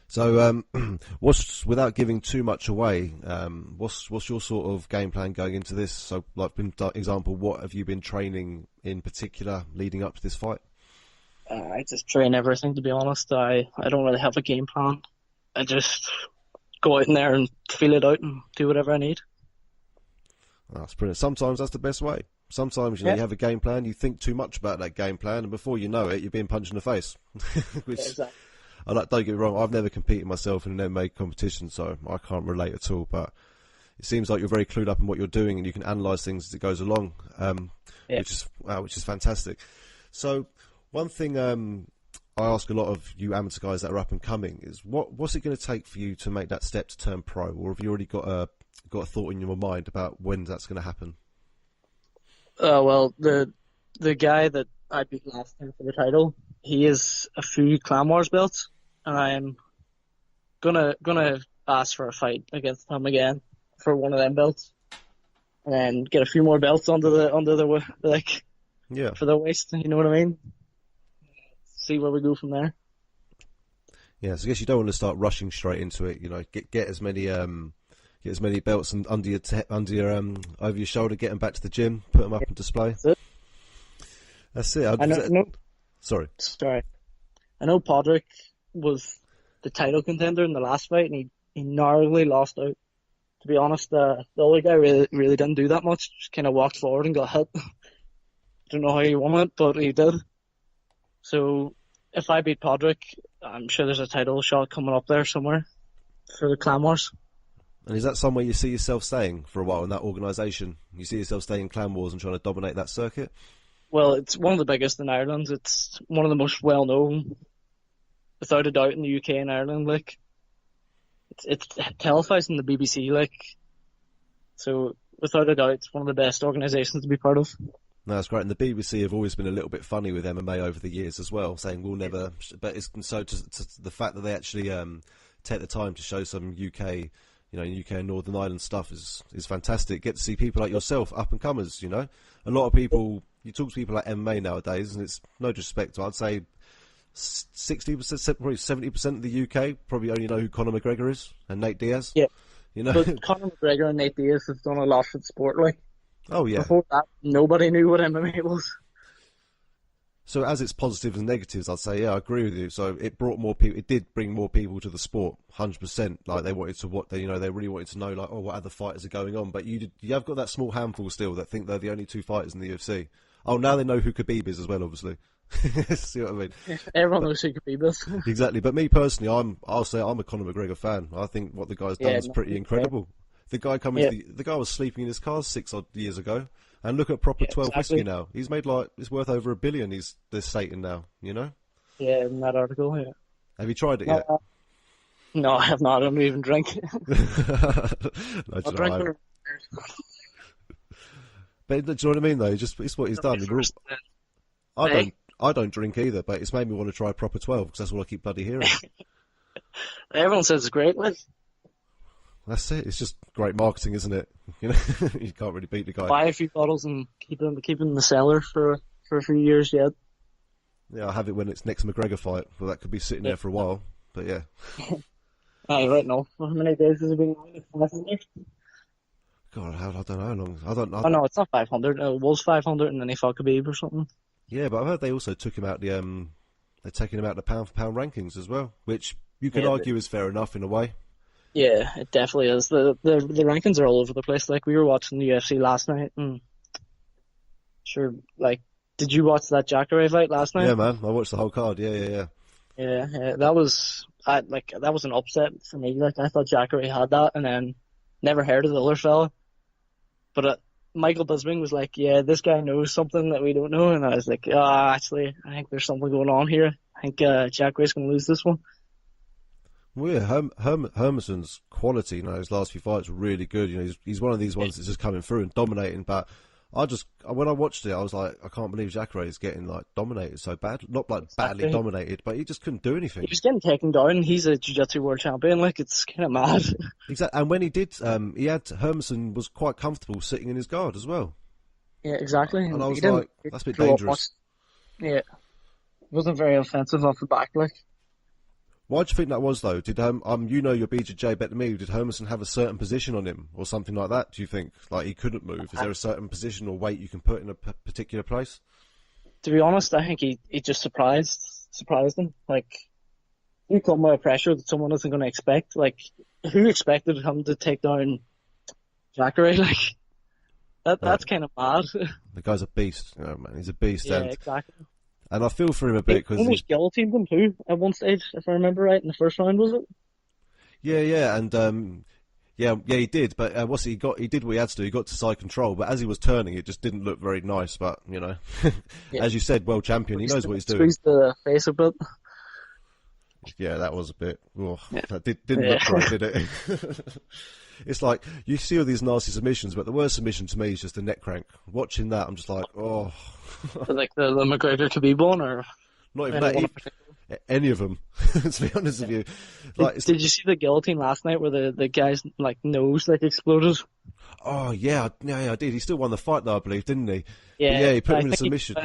[SPEAKER 7] So, without giving too much away, what's your sort of game plan going into this? So, like, for example, what have you been training in particular leading up to this fight?
[SPEAKER 8] I just train everything, to be honest. I don't really have a game plan. I just go out in there and feel it out and do whatever I need.
[SPEAKER 7] That's brilliant. Sometimes that's the best way. Sometimes you have a game plan, you think too much about that game plan, and before you know it, you're being punched in the face. Which,
[SPEAKER 8] exactly.
[SPEAKER 7] Don't get me wrong, I've never competed myself in an MMA competition, so I can't relate at all, but it seems like you're very clued up in what you're doing and you can analyse things as it goes along, which is fantastic. So one thing I ask a lot of you amateur guys that are up and coming is what's it going to take for you to make that step to turn pro, or have you already got a thought in your mind about when that's going to happen?
[SPEAKER 8] Well, the guy that I beat last time for the title, he has a few Clan Wars belts, and I'm gonna ask for a fight against him again for one of them belts, and then get a few more belts under the like, for the waist. You know what I mean? See where we go from there.
[SPEAKER 7] Yeah, so I guess you don't want to start rushing straight into it. You know, get as many belts and under your over your shoulder, get them back to the gym, put them up on display. That's it.
[SPEAKER 8] I know.
[SPEAKER 7] Sorry.
[SPEAKER 8] I know Podrick was the title contender in the last fight, and he narrowly lost out. To be honest, the other guy really didn't do that much. Just kind of walked forward and got hit. Don't know how he won it, but he did. So if I beat Podrick, I'm sure there's a title shot coming up there somewhere for the Clan Wars.
[SPEAKER 7] And is that somewhere you see yourself staying for a while in that organisation? You see yourself staying in Clan Wars and trying to dominate that circuit?
[SPEAKER 8] Well, it's one of the biggest in Ireland. It's one of the most well-known, without a doubt, in the UK and Ireland. Like, it's televised in the BBC. Like, so without a doubt, it's one of the best organisations to be part of.
[SPEAKER 7] No, that's great. And the BBC have always been a little bit funny with MMA over the years as well, saying we'll never. But it's so to the fact that they actually take the time to show some UK. UK and Northern Ireland stuff is fantastic. Get to see people like yourself, up and comers. You know, a lot of people. You talk to people like MMA nowadays, and it's no disrespect. I'd say 60%, probably 70% of the UK probably only know who Conor McGregor is and Nate Diaz.
[SPEAKER 8] Yeah,
[SPEAKER 7] you know,
[SPEAKER 8] but Conor McGregor and Nate Diaz have done a lot for the sport. Like,
[SPEAKER 7] oh yeah,
[SPEAKER 8] before that, nobody knew what MMA was.
[SPEAKER 7] So as its positives and negatives, I'd say, yeah, I agree with you. So it brought more people. It did bring more people to the sport, 100%. Like they wanted to they really wanted to know, like, oh, what other fighters are going on. But you have got that small handful still that think they're the only two fighters in the UFC. Oh, now they know who Khabib is as well, obviously. See what I mean?
[SPEAKER 8] Everyone knows who Khabib is.
[SPEAKER 7] Exactly. But me personally, I'll say I'm a Conor McGregor fan. I think what the guy's done is pretty incredible. The guy the guy was sleeping in his car 6 odd years ago. And look at proper 12 whiskey now. He's made it's worth over $1 billion. They're stating now, you know?
[SPEAKER 8] Yeah, in that article, yeah.
[SPEAKER 7] Have you tried it yet?
[SPEAKER 8] No, I have not. I don't even drink.
[SPEAKER 7] I'll drink. But do you know what I mean, though? It's what he's done. I don't drink either, but it's made me want to try proper 12 because that's what I keep bloody hearing.
[SPEAKER 8] Everyone says it's great, like.
[SPEAKER 7] That's it. It's just great marketing, isn't it? You know, you can't really beat the guy.
[SPEAKER 8] Buy a few bottles and keep them in the cellar for a few years yet.
[SPEAKER 7] Yeah, I'll have it when it's next McGregor fight. Well, that could be sitting there for a while, but yeah.
[SPEAKER 8] Right now. How many days has it been?
[SPEAKER 7] God, I don't know how long. I don't know.
[SPEAKER 8] Oh no, it's not 500. It was 500, and then he fought Khabib or something.
[SPEAKER 7] Yeah, but I've heard they also took him out they're taking him out the pound for pound rankings as well, which you can argue is fair enough in a way.
[SPEAKER 8] Yeah, it definitely is. The rankings are all over the place. Like, we were watching the UFC last night, and sure, like, did you watch that Jacare fight last night?
[SPEAKER 7] Yeah, man, I watched the whole card. Yeah,
[SPEAKER 8] that was an upset for me. Like, I thought Jacare had that, and then never heard of the other fella. But Michael Bisping was like, "Yeah, this guy knows something that we don't know," and I was like, actually, I think there's something going on here. I think Jacare's going to lose this one.
[SPEAKER 7] Well, yeah, Hermanson's quality, his last few fights were really good. He's one of these ones that's just coming through and dominating. But when I watched it, I was like, I can't believe Jacare is getting like dominated so bad. Not like badly dominated, but he just couldn't do anything.
[SPEAKER 8] He was getting taken down. He's a jiu-jitsu world champion. Like, it's kind of mad.
[SPEAKER 7] Exactly. And when he did, Hermanson was quite comfortable sitting in his guard as well.
[SPEAKER 8] Yeah, exactly.
[SPEAKER 7] And I was like, that's a bit dangerous.
[SPEAKER 8] Yeah, it wasn't very offensive off the back, like.
[SPEAKER 7] Why do you think that was, though? Did you're BJJ better than me. Did Hermanson have a certain position on him or something like that? Do you think like he couldn't move? Is there a certain position or weight you can put in a particular place?
[SPEAKER 8] To be honest, I think he just surprised him. Like, he come with pressure that someone isn't going to expect. Like, who expected him to take down Jacare? Like, that's kind of mad.
[SPEAKER 7] The guy's a beast, man. He's a beast.
[SPEAKER 8] Yeah, exactly.
[SPEAKER 7] And I feel for him a bit because
[SPEAKER 8] he almost guillotined him too at one stage, if I remember right, in the first round, was it? Yeah,
[SPEAKER 7] and he did. But he got? He did what he had to do. He got to side control, but as he was turning, it just didn't look very nice. But as you said, world champion, he knows what he's doing.
[SPEAKER 8] Squeezed the face a bit.
[SPEAKER 7] Yeah, that was a bit. That didn't look right, did it? It's like you see all these nasty submissions, but the worst submission to me is just the neck crank. Watching that, I'm just like, oh.
[SPEAKER 8] Like the McGregor Khabib one, or
[SPEAKER 7] not even that. Any of them, to be honest with you. Like,
[SPEAKER 8] did you see the guillotine last night where the guy's like nose exploded?
[SPEAKER 7] Oh yeah, I did. He still won the fight though, I believe, didn't he?
[SPEAKER 8] Yeah,
[SPEAKER 7] but yeah, he put him in a submission.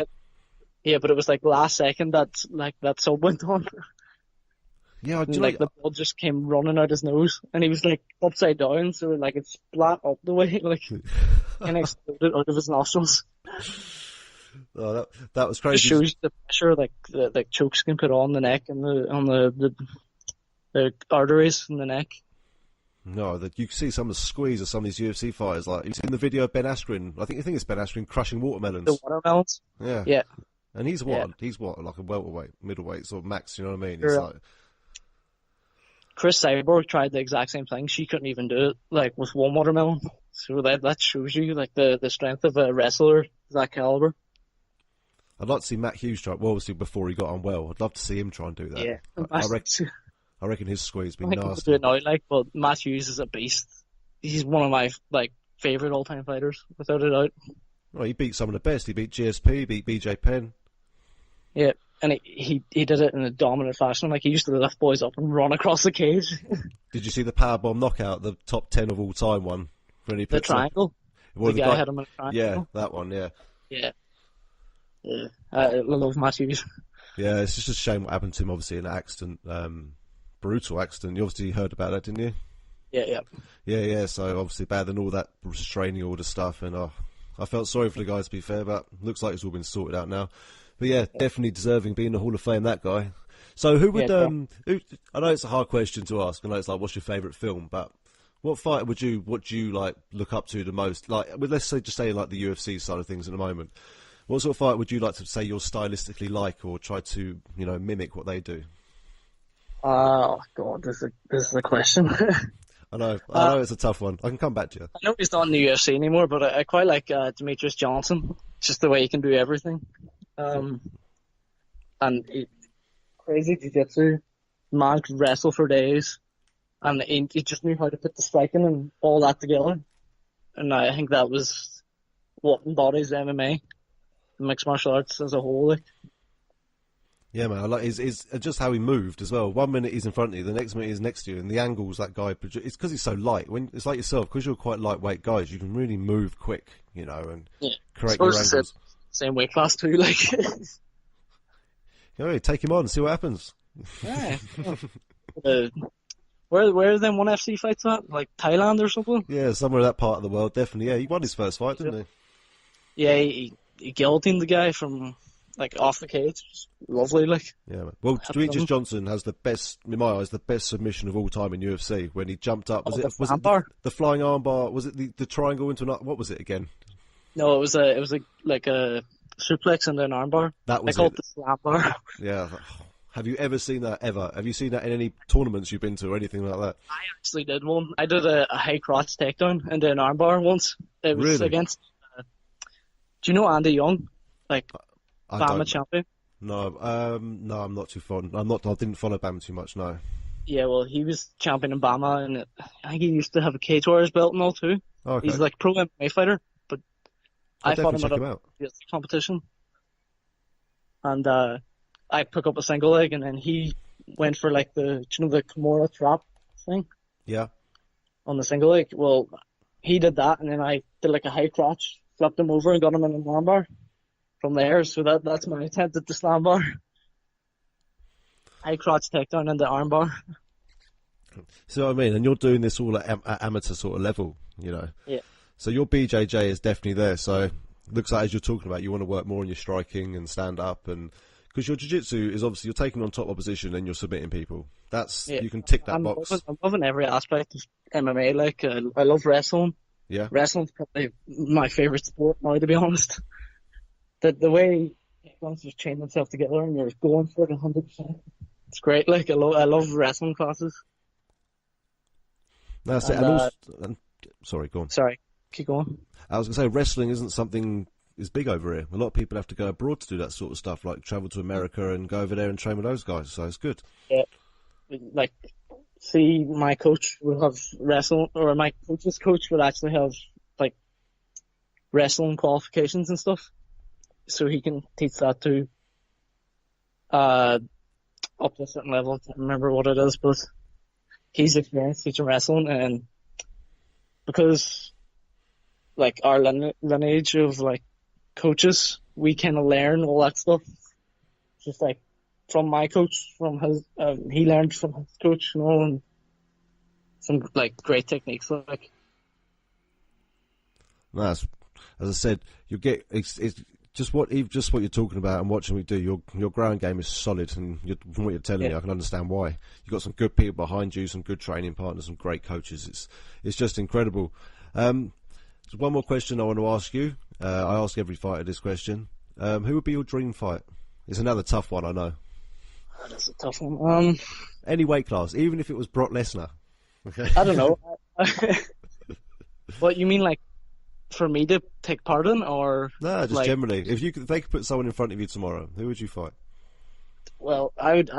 [SPEAKER 8] Yeah, but it was like last second that sub went on.
[SPEAKER 7] Yeah,
[SPEAKER 8] the blood just came running out his nose, and he was like upside down, so like it splat up the way, like, and exploded out of his nostrils.
[SPEAKER 7] Oh, that was crazy.
[SPEAKER 8] It shows the pressure the chokes can put on the neck and on the arteries in the neck.
[SPEAKER 7] No, you can see some of the squeeze of some of these UFC fighters. Like, you've seen the video of Ben Askren. I think it's Ben Askren crushing watermelons.
[SPEAKER 8] The watermelons.
[SPEAKER 7] Yeah. And he's what? Yeah. He's what? Like a welterweight, middleweight, sort of max. You know what I mean? It's like.
[SPEAKER 8] Chris Cyborg tried the exact same thing. She couldn't even do it, like, with one watermelon. So that shows you, like, the strength of a wrestler of that caliber.
[SPEAKER 7] I'd like to see Matt Hughes try. Well, obviously before he got on well, I'd love to see him try and do that.
[SPEAKER 8] Yeah,
[SPEAKER 7] I reckon his squeeze would be nasty.
[SPEAKER 8] Do it now, but Matt Hughes is a beast. He's one of my favorite all-time fighters, without a doubt.
[SPEAKER 7] Well, he beat some of the best. He beat GSP, he beat BJ Penn.
[SPEAKER 8] Yeah, and he did it in a dominant fashion. Like, he used to lift boys up and run across the cage.
[SPEAKER 7] Did you see the powerbomb knockout, the top 10 of all time one? When he
[SPEAKER 8] the triangle.
[SPEAKER 7] Well,
[SPEAKER 8] the guy had him in a triangle.
[SPEAKER 7] Yeah, that one. Yeah.
[SPEAKER 8] Yeah. Yeah, I love Matt Hughes.
[SPEAKER 7] Yeah, it's just a shame what happened to him, obviously, in an accident, brutal accident. You obviously heard about that, didn't you?
[SPEAKER 8] Yeah.
[SPEAKER 7] Yeah, so obviously bad than all that restraining order stuff, and I felt sorry for the guy, to be fair, but looks like it's all been sorted out now. But yeah, definitely deserving being in the Hall of Fame, that guy. So who would,
[SPEAKER 8] Yeah,
[SPEAKER 7] I know it's a hard question to ask. I know it's like, what's your favourite film? But what fighter what do you like look up to the most? Like, let's say, just say like the UFC side of things at the moment. What sort of fight would you like to say you're stylistically like, or try to, mimic what they do?
[SPEAKER 8] Oh God, this is a question.
[SPEAKER 7] I know it's a tough one. I can come back to you.
[SPEAKER 8] I know he's not in the UFC anymore, but I quite like Demetrius Johnson. Just the way he can do everything. And crazy jiu-jitsu. Man could wrestle for days. And he just knew how to put the striking and all that together. And I think that was what embodies MMA, mixed martial arts as a whole. Like.
[SPEAKER 7] Yeah, man, I like his just how he moved as well. 1 minute he's in front of you, the next minute he's next to you, and the angles that guy. It's because he's so light. When it's like yourself, because you're quite lightweight guys, you can really move quick, and correct your angles.
[SPEAKER 8] Same weight class too, like.
[SPEAKER 7] Take him on, see what happens.
[SPEAKER 8] Yeah. Where are them ONE FC fights at? Like Thailand or something?
[SPEAKER 7] Yeah, somewhere in that part of the world, definitely. Yeah, he won his first fight, didn't he?
[SPEAKER 8] Yeah, he guillotined the guy from off the cage. Lovely, like.
[SPEAKER 7] Yeah, man. Well, Demetrius Johnson has the best, in my eyes, the best submission of all time in UFC when he jumped up. Was it the flying armbar? Was it the triangle into another? What was it again?
[SPEAKER 8] No, it was a suplex and an armbar.
[SPEAKER 7] That was
[SPEAKER 8] they called it the slam bar.
[SPEAKER 7] Yeah. Have you ever seen that ever? Have you seen that in any tournaments you've been to or anything like that?
[SPEAKER 8] I actually did one. I did a high crotch takedown and an armbar once. It was against. Do you know Andy Young? BAMMA champion.
[SPEAKER 7] No, I'm not too fond. I didn't follow BAMMA too much. No.
[SPEAKER 8] Yeah, well, he was champion in BAMMA, and I think he used to have a Cage Warriors belt and all too.
[SPEAKER 7] Okay.
[SPEAKER 8] He's pro MMA fighter, but I fought him at
[SPEAKER 7] a
[SPEAKER 8] competition, and I took up a single leg, and then he went for the Kimura trap thing.
[SPEAKER 7] Yeah.
[SPEAKER 8] On the single leg. Well, he did that, and then I did a high crotch, flipped him over, and got him in an armbar. From there, so that's my attempt at the slam bar. High crotch takedown and the arm bar.
[SPEAKER 7] See what I mean? And you're doing this all at amateur sort of level, Yeah. So your BJJ is definitely there. So looks like, as you're talking about, you want to work more on your striking and stand up, and because your jiu-jitsu is obviously you're taking on top opposition and you're submitting people. You can tick that box.
[SPEAKER 8] I'm loving every aspect of MMA. I love wrestling.
[SPEAKER 7] Yeah.
[SPEAKER 8] Wrestling's probably my favorite sport now, to be honest. The way everyone's just chain themselves together and you're going for it 100%. It's great. I love wrestling classes.
[SPEAKER 7] That's it. Sorry, go on.
[SPEAKER 8] Sorry, keep going.
[SPEAKER 7] I was going to say, wrestling isn't something is big over here. A lot of people have to go abroad to do that sort of stuff, like travel to America and go over there and train with those guys. So it's good.
[SPEAKER 8] Yeah, see, my coach will have wrestling, or my coach's coach would actually have wrestling qualifications and stuff. So he can teach that to up to a certain level. I can't remember what it is, but he's experienced teaching wrestling, and because our lineage of coaches, we kind of learn all that stuff. Just from my coach, from his, he learned from his coach, and some great techniques.
[SPEAKER 7] As I said, you get it's just what you're talking about and watching me do. Your ground game is solid, and from what you're telling me, I can understand why. You've got some good people behind you, some good training partners, some great coaches. It's just incredible. One more question I want to ask you. I ask every fighter this question. Who would be your dream fight? It's another tough one, I know.
[SPEAKER 8] That's a tough one.
[SPEAKER 7] Any weight class, even if it was Brock Lesnar. Okay.
[SPEAKER 8] I don't know. What you mean, for me to take part in, or
[SPEAKER 7] no, just generally? If they could put someone in front of you tomorrow, who would you fight?
[SPEAKER 8] Well, I would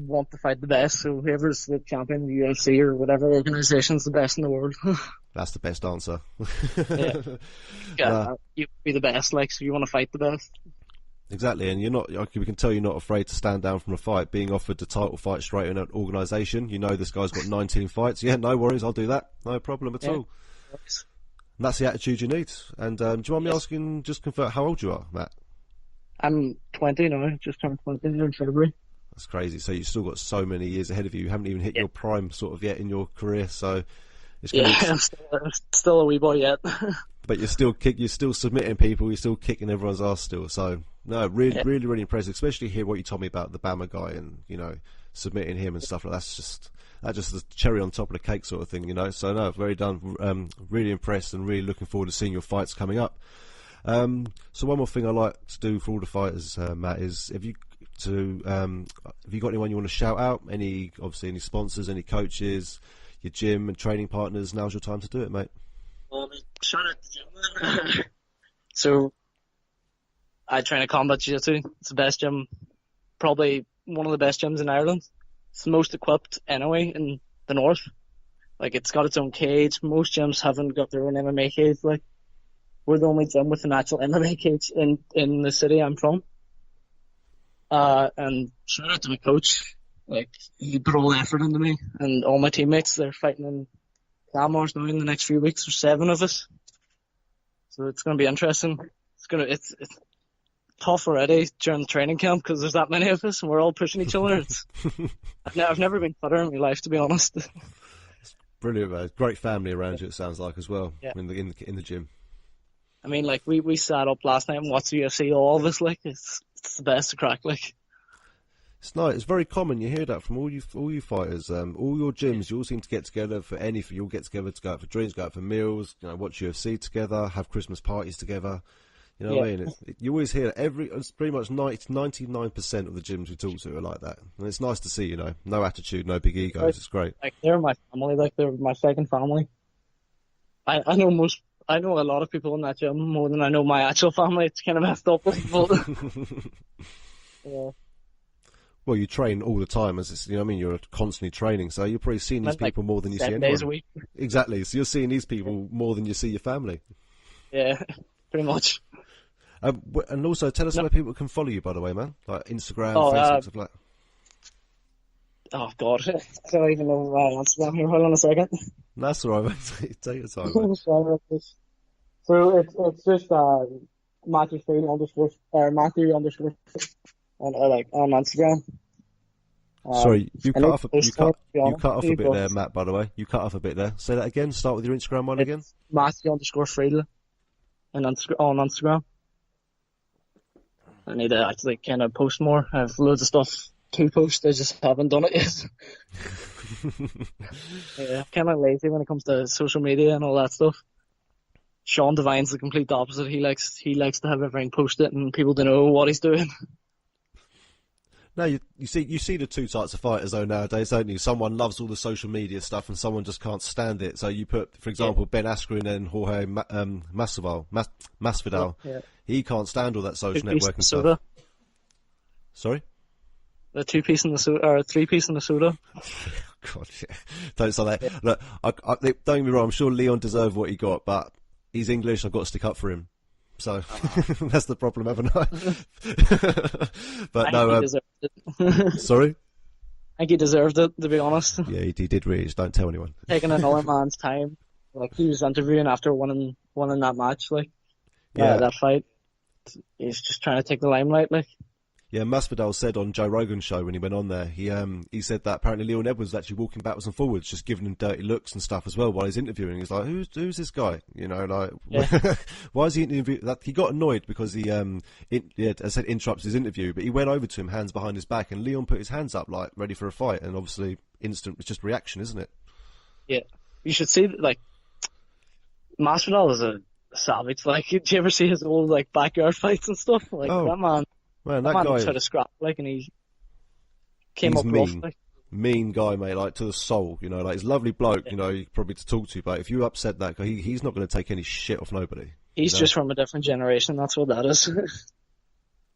[SPEAKER 8] want to fight the best. So whoever's the champion in the UFC or whatever organization's the best in the world.
[SPEAKER 7] That's the best answer.
[SPEAKER 8] Yeah, you be the best. So you want to fight the best.
[SPEAKER 7] Exactly, and we can tell you're not afraid to stand down from a fight. Being offered the title fight straight in an organisation, this guy's got 19 fights. Yeah, no worries, I'll do that. No problem at all. And that's the attitude you need. And do you mind me asking, just confirm how old you are, Matt?
[SPEAKER 8] I'm 20 now, just turned 20 in February.
[SPEAKER 7] That's crazy. So you've still got so many years ahead of you. You haven't even hit your prime sort of yet in your career. So it's
[SPEAKER 8] I'm still a wee boy yet.
[SPEAKER 7] But you're still submitting people. You're still kicking everyone's ass still. So No, really, really, really impressive. Especially hear what you told me about the Bama guy and submitting him and stuff like that. That's just the cherry on top of the cake sort of thing, So no, very done. Really impressed and really looking forward to seeing your fights coming up. So one more thing I like to do for all the fighters, Matt, is have you got anyone you want to shout out? Any sponsors, any coaches, your gym and training partners? Now's your time to do it, mate.
[SPEAKER 8] Shout out to gym. So I train at Combat Jiu-Jitsu. It's the best gym, probably one of the best gyms in Ireland. It's the most equipped anyway in the north. Like, it's got its own cage. Most gyms haven't got their own MMA cage. Like, we're the only gym with an actual MMA cage in the city I'm from. And shout out to my coach. Like, he put all the effort into me, and all my teammates. They're fighting in Clamars now in the next few weeks. There's 7 of us. So it's going to be interesting. It's tough already during the training camp because there's that many of us and we're all pushing each other. I've never been fitter in my life, to be honest.
[SPEAKER 7] Brilliant, man. Great family around you, it sounds like, as well.
[SPEAKER 8] Yeah.
[SPEAKER 7] In the gym.
[SPEAKER 8] I mean, like, we sat up last night and watched the UFC, all of us. Like, it's the best to crack. Like,
[SPEAKER 7] it's nice. It's very common. You hear that from all you fighters. All your gyms, you all seem to get together for anything. You'll get together to go out for drinks, go out for meals. Watch UFC together, have Christmas parties together. You know what I mean? You always hear it's pretty much 99% of the gyms we talk to are like that, and it's nice to see. No attitude, no big egos. It's great.
[SPEAKER 8] Like, they're my family. Like, they're my second family. I know a lot of people in that gym more than I know my actual family. It's kind of messed up, but yeah.
[SPEAKER 7] Well, you train all the time, you're constantly training, so you're probably seeing these people more than you see anyone.
[SPEAKER 8] 7 days a week.
[SPEAKER 7] Exactly. So you're seeing these people more than you see your family.
[SPEAKER 8] Yeah, pretty much.
[SPEAKER 7] And also, tell us where people can follow you, by the way, man. Like Instagram, Facebook, stuff like that.
[SPEAKER 8] Oh, God. I don't even know my Instagram here. Hold on a second.
[SPEAKER 7] That's all right, mate. Take your time, mate.
[SPEAKER 8] So it's just Matthew Field Matthew _ on Instagram.
[SPEAKER 7] Sorry, you cut off a bit there, Matt, by the way. You cut off a bit there. Say that again. Start with your Instagram one again.
[SPEAKER 8] Matthew _ Friedel on Instagram. I need to actually kind of post more. I have loads of stuff to post. I just haven't done it yet. Yeah, I'm kind of lazy when it comes to social media and all that stuff. Sean Devine's the complete opposite. He likes to have everything posted and people to know what he's doing.
[SPEAKER 7] No, you see the two types of fighters though nowadays, don't you? Someone loves all the social media stuff and someone just can't stand it. So you put, for example, Ben Askren and Jorge Masvidal. Yeah. He can't stand all that social networking stuff. Sorry?
[SPEAKER 8] The 2-piece in the soda, or 3-piece in the soda.
[SPEAKER 7] God, yeah. Don't say that. Yeah. Look, don't get me wrong, I'm sure Leon deserved what he got, but he's English, I've got to stick up for him. So that's the problem, haven't I? But no,
[SPEAKER 8] he deserved it.
[SPEAKER 7] Sorry?
[SPEAKER 8] I think he deserved it, to be honest.
[SPEAKER 7] Yeah, he did really. Just don't tell anyone.
[SPEAKER 8] Taking another man's time. Like, he was interviewing after winning that match, like, that fight. He's just trying to take the limelight, like.
[SPEAKER 7] Yeah, Masvidal said on Joe Rogan's show when he went on there, he said that apparently Leon Edwards was actually walking backwards and forwards, just giving him dirty looks and stuff as well while he's interviewing. He's like, who's this guy? Why is he interviewing? He got annoyed because he, interrupts his interview, but he went over to him, hands behind his back, and Leon put his hands up, like, ready for a fight, and obviously, it's just reaction, isn't it? Yeah.
[SPEAKER 8] You should see, like, Masvidal is a savage. Like, did you ever see his old, like, backyard fights and stuff? Like, that man
[SPEAKER 7] that guy
[SPEAKER 8] tried to scrap, like, and he came up rough, like.
[SPEAKER 7] Mean guy, mate, like, to the soul, like, he's a lovely bloke, probably to talk to, but if you upset that guy, he's not going to take any shit off nobody.
[SPEAKER 8] He's just from a different generation, that's what that is.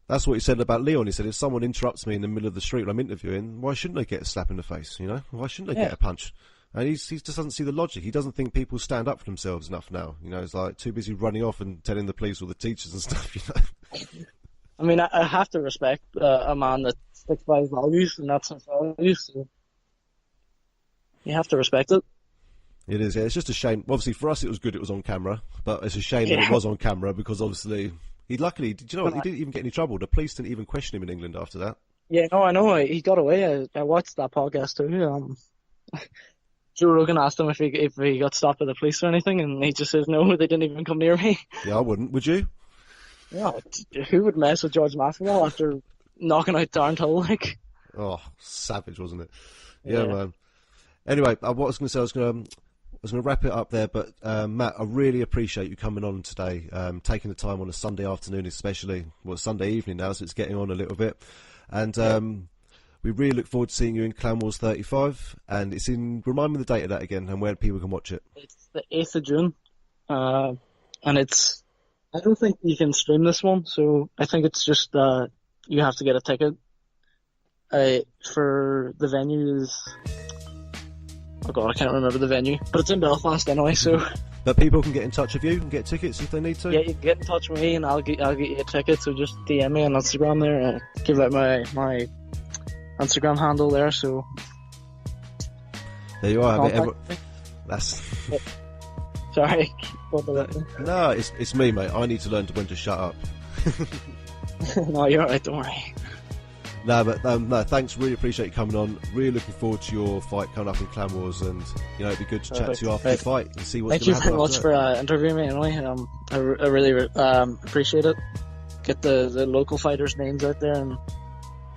[SPEAKER 7] That's what he said about Leon. He said, if someone interrupts me in the middle of the street when I'm interviewing, why shouldn't they get a slap in the face, Why shouldn't they get a punch? And he just doesn't see the logic. He doesn't think people stand up for themselves enough now. He's like too busy running off and telling the police or the teachers and stuff,
[SPEAKER 8] I mean, I have to respect a man that sticks by his values, and that's his values, so you have to respect it.
[SPEAKER 7] It is, yeah. It's just a shame. Obviously, for us, it was good it was on camera, but it's a shame that it was on camera because obviously, did you know what? He didn't even get any trouble. The police didn't even question him in England after that.
[SPEAKER 8] Yeah, no, I know. He got away. I watched that podcast too. Joe Rogan asked him if he got stopped by the police or anything, and he just says, no, they didn't even come near me.
[SPEAKER 7] Yeah, I wouldn't. Would you?
[SPEAKER 8] Yeah, who would mess with George Masvidal after knocking out Darren Till? Like,
[SPEAKER 7] Oh, savage, wasn't it? Yeah, man. Anyway, what I was going to say, I was going to wrap it up there, but Matt, I really appreciate you coming on today, taking the time on a Sunday afternoon, especially, well, Sunday evening now, so it's getting on a little bit, and we really look forward to seeing you in Clan Wars 35, and it's in. Remind me the date of that again, and where people can watch it.
[SPEAKER 8] it's the 8th of June, and it's. I don't think you can stream this one, so I think it's just you have to get a ticket. For the venue is. Oh god, I can't remember the venue, but it's in Belfast anyway. So.
[SPEAKER 7] But people can get in touch with you and get tickets if they need to.
[SPEAKER 8] Yeah, you can get in touch with me, and I'll get you a ticket. So just DM me on Instagram there. I'll give out my Instagram handle there. So.
[SPEAKER 7] There you are.
[SPEAKER 8] Contact me.
[SPEAKER 7] That's.
[SPEAKER 8] Sorry. What was that?
[SPEAKER 7] No, it's me, mate. I need to learn when to shut up.
[SPEAKER 8] No, you're alright. Don't worry.
[SPEAKER 7] No, but no, thanks. Really appreciate you coming on. Really looking forward to your fight coming up in Clan Wars, and it'd be good to chat to you after the fight and see what's
[SPEAKER 8] Thank you
[SPEAKER 7] going to happen.
[SPEAKER 8] very much for interviewing me. Anyway, I really appreciate it. Get the local fighters' names out there and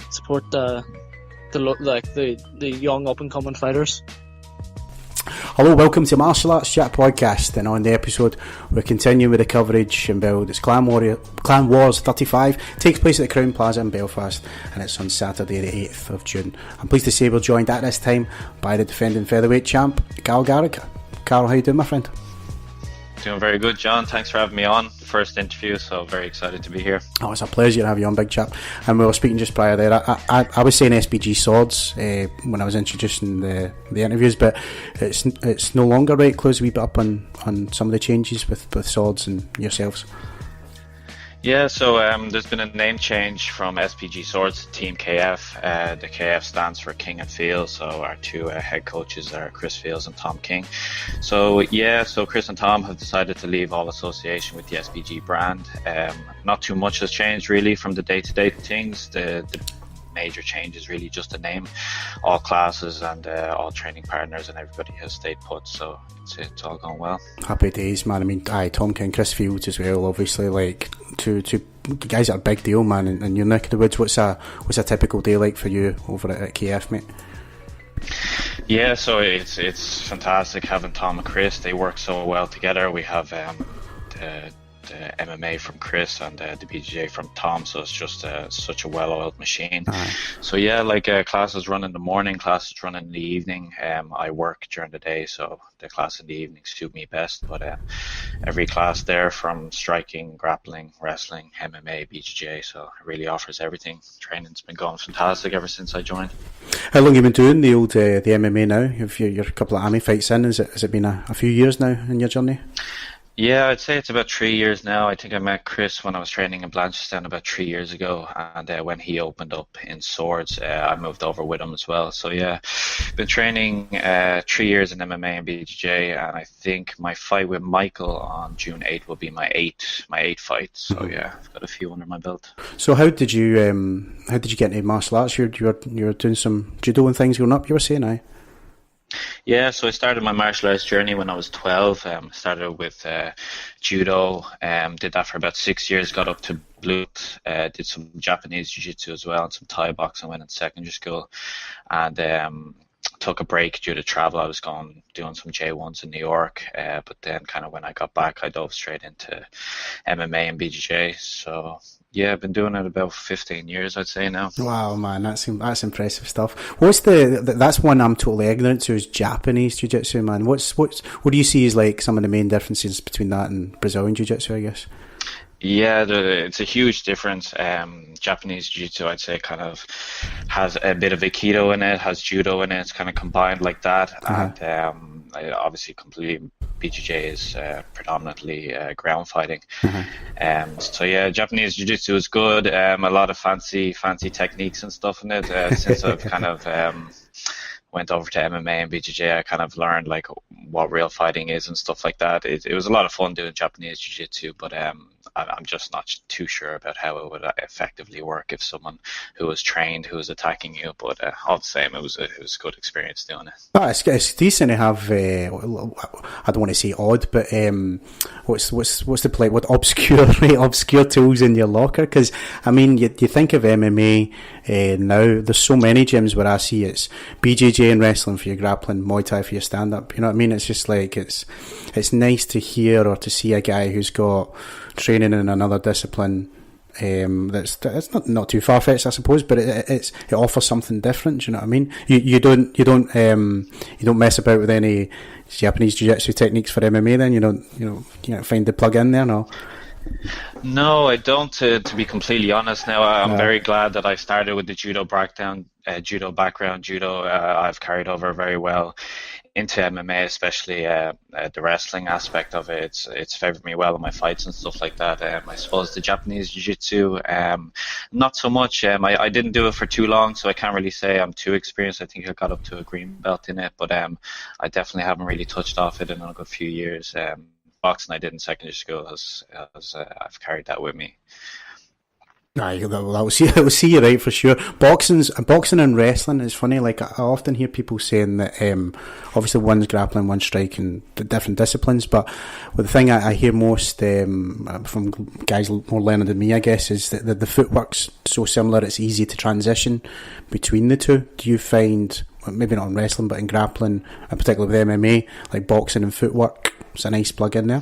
[SPEAKER 8] support the young up and coming fighters.
[SPEAKER 2] Hello, welcome to Martial Arts Chat Podcast, and on the episode we're continuing with the coverage in Build. It's Clan Wars 35, takes place at the Crown Plaza in Belfast, and it's on Saturday the 8th of June. I'm pleased to say we're joined at this time by the defending featherweight champ, Carl Garrick. Carl, how you doing, my friend?
[SPEAKER 9] Doing very good, John. Thanks for having me on. First interview, so very excited to be here.
[SPEAKER 2] Oh, it's a pleasure to have you on, big chap. And we were speaking just prior there. I was saying SBG Swords when I was introducing the interviews, but it's no longer, right? Close a wee bit up on some of the changes with Swords and yourselves.
[SPEAKER 9] Yeah, so there's been a name change from SPG Swords to Team KF. The KF stands for King and Fields, so our two head coaches are Chris Fields and Tom King. So Chris and Tom have decided to leave all association with the SPG brand. Not too much has changed really from the day-to-day things. The major change is really just the name. All classes and all training partners and everybody has stayed put, so it's all going well. Happy
[SPEAKER 2] days, man. I mean, Tom King, Chris Fields as well, obviously, like two guys that are a big deal, man, in your neck of the woods. What's a typical day like for you over at KF, mate?
[SPEAKER 9] Yeah, so it's fantastic having Tom and Chris. They work so well together. We have the MMA from Chris and the BJJ from Tom, so it's just such a well-oiled machine. So yeah, like classes run in the morning, classes run in the evening. I work during the day, so the class in the evening suit me best, but every class there, from striking, grappling, wrestling, MMA, BJJ, so it really offers everything. Training's been going fantastic ever since I joined.
[SPEAKER 2] How long have you been doing the MMA now? Have you're a couple of army fights in? Has it been a few years now in your journey?
[SPEAKER 9] Yeah, I'd say it's about 3 years now. I think I met Chris when I was training in Blanchardstown about 3 years ago, and when he opened up in Swords, I moved over with him as well. So yeah, been training 3 years in MMA and BJJ, and I think my fight with Michael on June 8th will be my eighth fight. So yeah, I've got a few under my belt.
[SPEAKER 2] So how did you get into martial arts? You were doing some judo and things growing up, you were saying, aye?
[SPEAKER 9] Yeah, so I started my martial arts journey when I was 12. Started with judo, did that for about 6 years, got up to blue, did some Japanese jiu-jitsu as well, and some Thai boxing, went in secondary school, and took a break due to travel. I was doing some J1s in New York, but then kind of when I got back, I dove straight into MMA and BJJ. So yeah, I've been doing it about 15 years, I'd say now.
[SPEAKER 2] Wow, man, that's impressive stuff. What's that's one I'm totally ignorant to, is Japanese jiu-jitsu, man. What do you see as like some of the main differences between that and Brazilian jiu-jitsu, I guess?
[SPEAKER 9] Yeah, it's a huge difference. Japanese jiu-jitsu, I'd say, kind of has a bit of Aikido in it, has judo in it. It's kind of combined like that. And obviously, completely BJJ is predominantly ground fighting. So yeah, Japanese jiu-jitsu is good. A lot of fancy techniques and stuff in it. Since I've kind of went over to MMA and BJJ, I kind of learned like what real fighting is and stuff like that. It was a lot of fun doing Japanese jiu-jitsu, but I'm just not too sure about how it would effectively work if someone who was trained, who was attacking you. But all the same, it was a good experience doing it.
[SPEAKER 2] Oh, it's decent to have. I don't want to say odd, but what's the play? What obscure tools in your locker? Because I mean, you think of MMA now. There's so many gyms where I see it's BJJ and wrestling for your grappling, Muay Thai for your stand up. You know what I mean? It's just like it's nice to hear or to see a guy who's got training in another discipline. It's not too far fetched, I suppose, but it offers something different. Do you know what I mean? You don't mess about with any Japanese jiu-jitsu techniques for MMA. Then you don't find the plug in there, no.
[SPEAKER 9] No, I don't. To be completely honest, now I'm very glad that I started with the judo background. I've carried over very well into MMA, especially the wrestling aspect of it. It's favored me well in my fights and stuff like that. I suppose the Japanese jiu-jitsu, not so much. I didn't do it for too long, so I can't really say I'm too experienced. I think I got up to a green belt in it, but I definitely haven't really touched off it in a good few years. Boxing I did in secondary school has I've carried that with me.
[SPEAKER 2] Aye, that will see you right for sure. Boxing and wrestling is funny. Like I often hear people saying that obviously one's grappling, one's striking, different disciplines. But the thing I hear most from guys more learned than me, I guess, is that the footwork's so similar. It's easy to transition between the two. Do you find, maybe not in wrestling, but in grappling, and particularly with MMA, like boxing and footwork, it's a nice plug in there?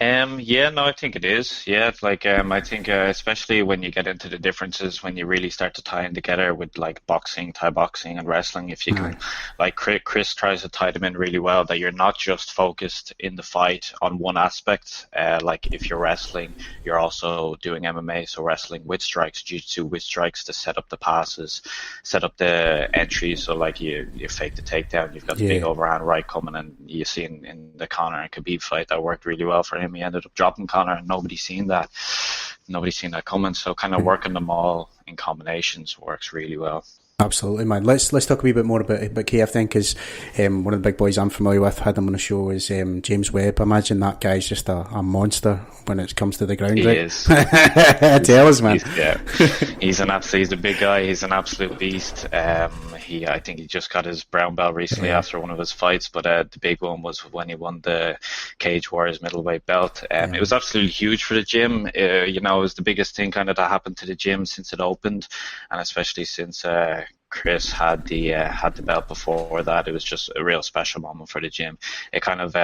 [SPEAKER 9] Yeah, no, I think it is. Yeah, like I think especially when you get into the differences, when you really start to tie in together with like boxing, Thai boxing, and wrestling. If you can, like Chris tries to tie them in really well, that you're not just focused in the fight on one aspect. Like if you're wrestling, you're also doing MMA, so wrestling with strikes, jiu-jitsu with strikes to set up the passes, set up the entries. So like you fake the takedown, you've got the big overhand right coming, and you see in the Conor and Khabib fight that worked really well for him. He ended up dropping Conor, and nobody's seen that coming. So kind of working them all in combinations works really well.
[SPEAKER 2] Absolutely, man. Let's talk a wee bit more about KF then, because one of the big boys I'm familiar with, had him on the show, is James Webb. I imagine that guy's just a monster when it comes to the ground.
[SPEAKER 9] He
[SPEAKER 2] right?
[SPEAKER 9] is.
[SPEAKER 2] Tell us, man.
[SPEAKER 9] He's a big guy. He's an absolute beast. I think he just got his brown belt recently after one of his fights, but the big one was when he won the Cage Warriors middleweight belt. It was absolutely huge for the gym. It was the biggest thing kind of that happened to the gym since it opened, and especially since Chris had the belt before that. It was just a real special moment for the gym. It kind of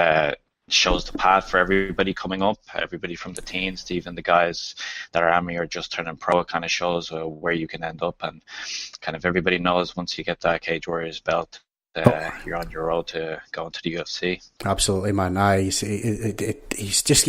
[SPEAKER 9] shows the path for everybody coming up, everybody from the teens to even the guys that are amateur or just turning pro. It kind of shows where you can end up, and kind of everybody knows once you get that Cage Warriors belt, you're on your road to going to the UFC.
[SPEAKER 2] Absolutely, man. He's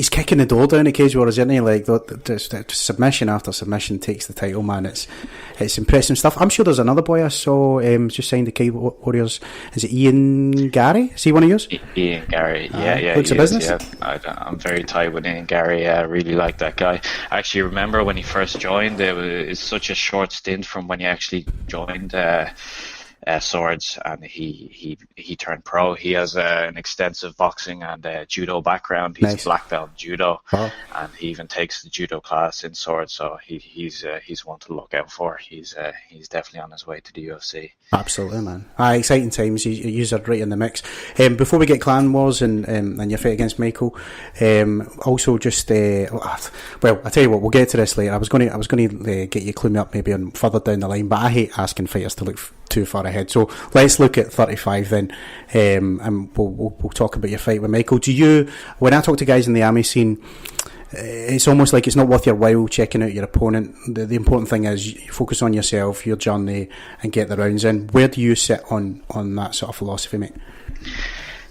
[SPEAKER 2] kicking the door down at Cage Warriors, isn't he? Like the submission after submission takes the title, man. It's impressive stuff. I'm sure there's another boy I saw just signed the Cage Warriors. Is it Ian Gary? Is he one of yours?
[SPEAKER 9] Ian Gary, yeah.
[SPEAKER 2] Looks a business.
[SPEAKER 9] Yeah. I'm very tight with Ian Gary. I really like that guy. I actually remember when he first joined. It's such a short stint from when he actually joined Swords, and he turned pro. He has an extensive boxing and judo background. He's a black belt in judo, and he even takes the judo class in Swords. So he's one to look out for. He's definitely on his way to the UFC.
[SPEAKER 2] Absolutely, man. Exciting times. You're right in the mix. Before we get Clan Wars and your fight against Michael, also just well, I tell you what, we'll get to this later. I was going to get you clue me up maybe on further down the line, but I hate asking fighters to look too far ahead. So let's look at 35 then, and we'll talk about your fight with Michael. Do you, when I talk to guys in the AMI scene, it's almost like it's not worth your while checking out your opponent. The important thing is you focus on yourself, your journey, and get the rounds in. Where do you sit on that sort of philosophy, mate?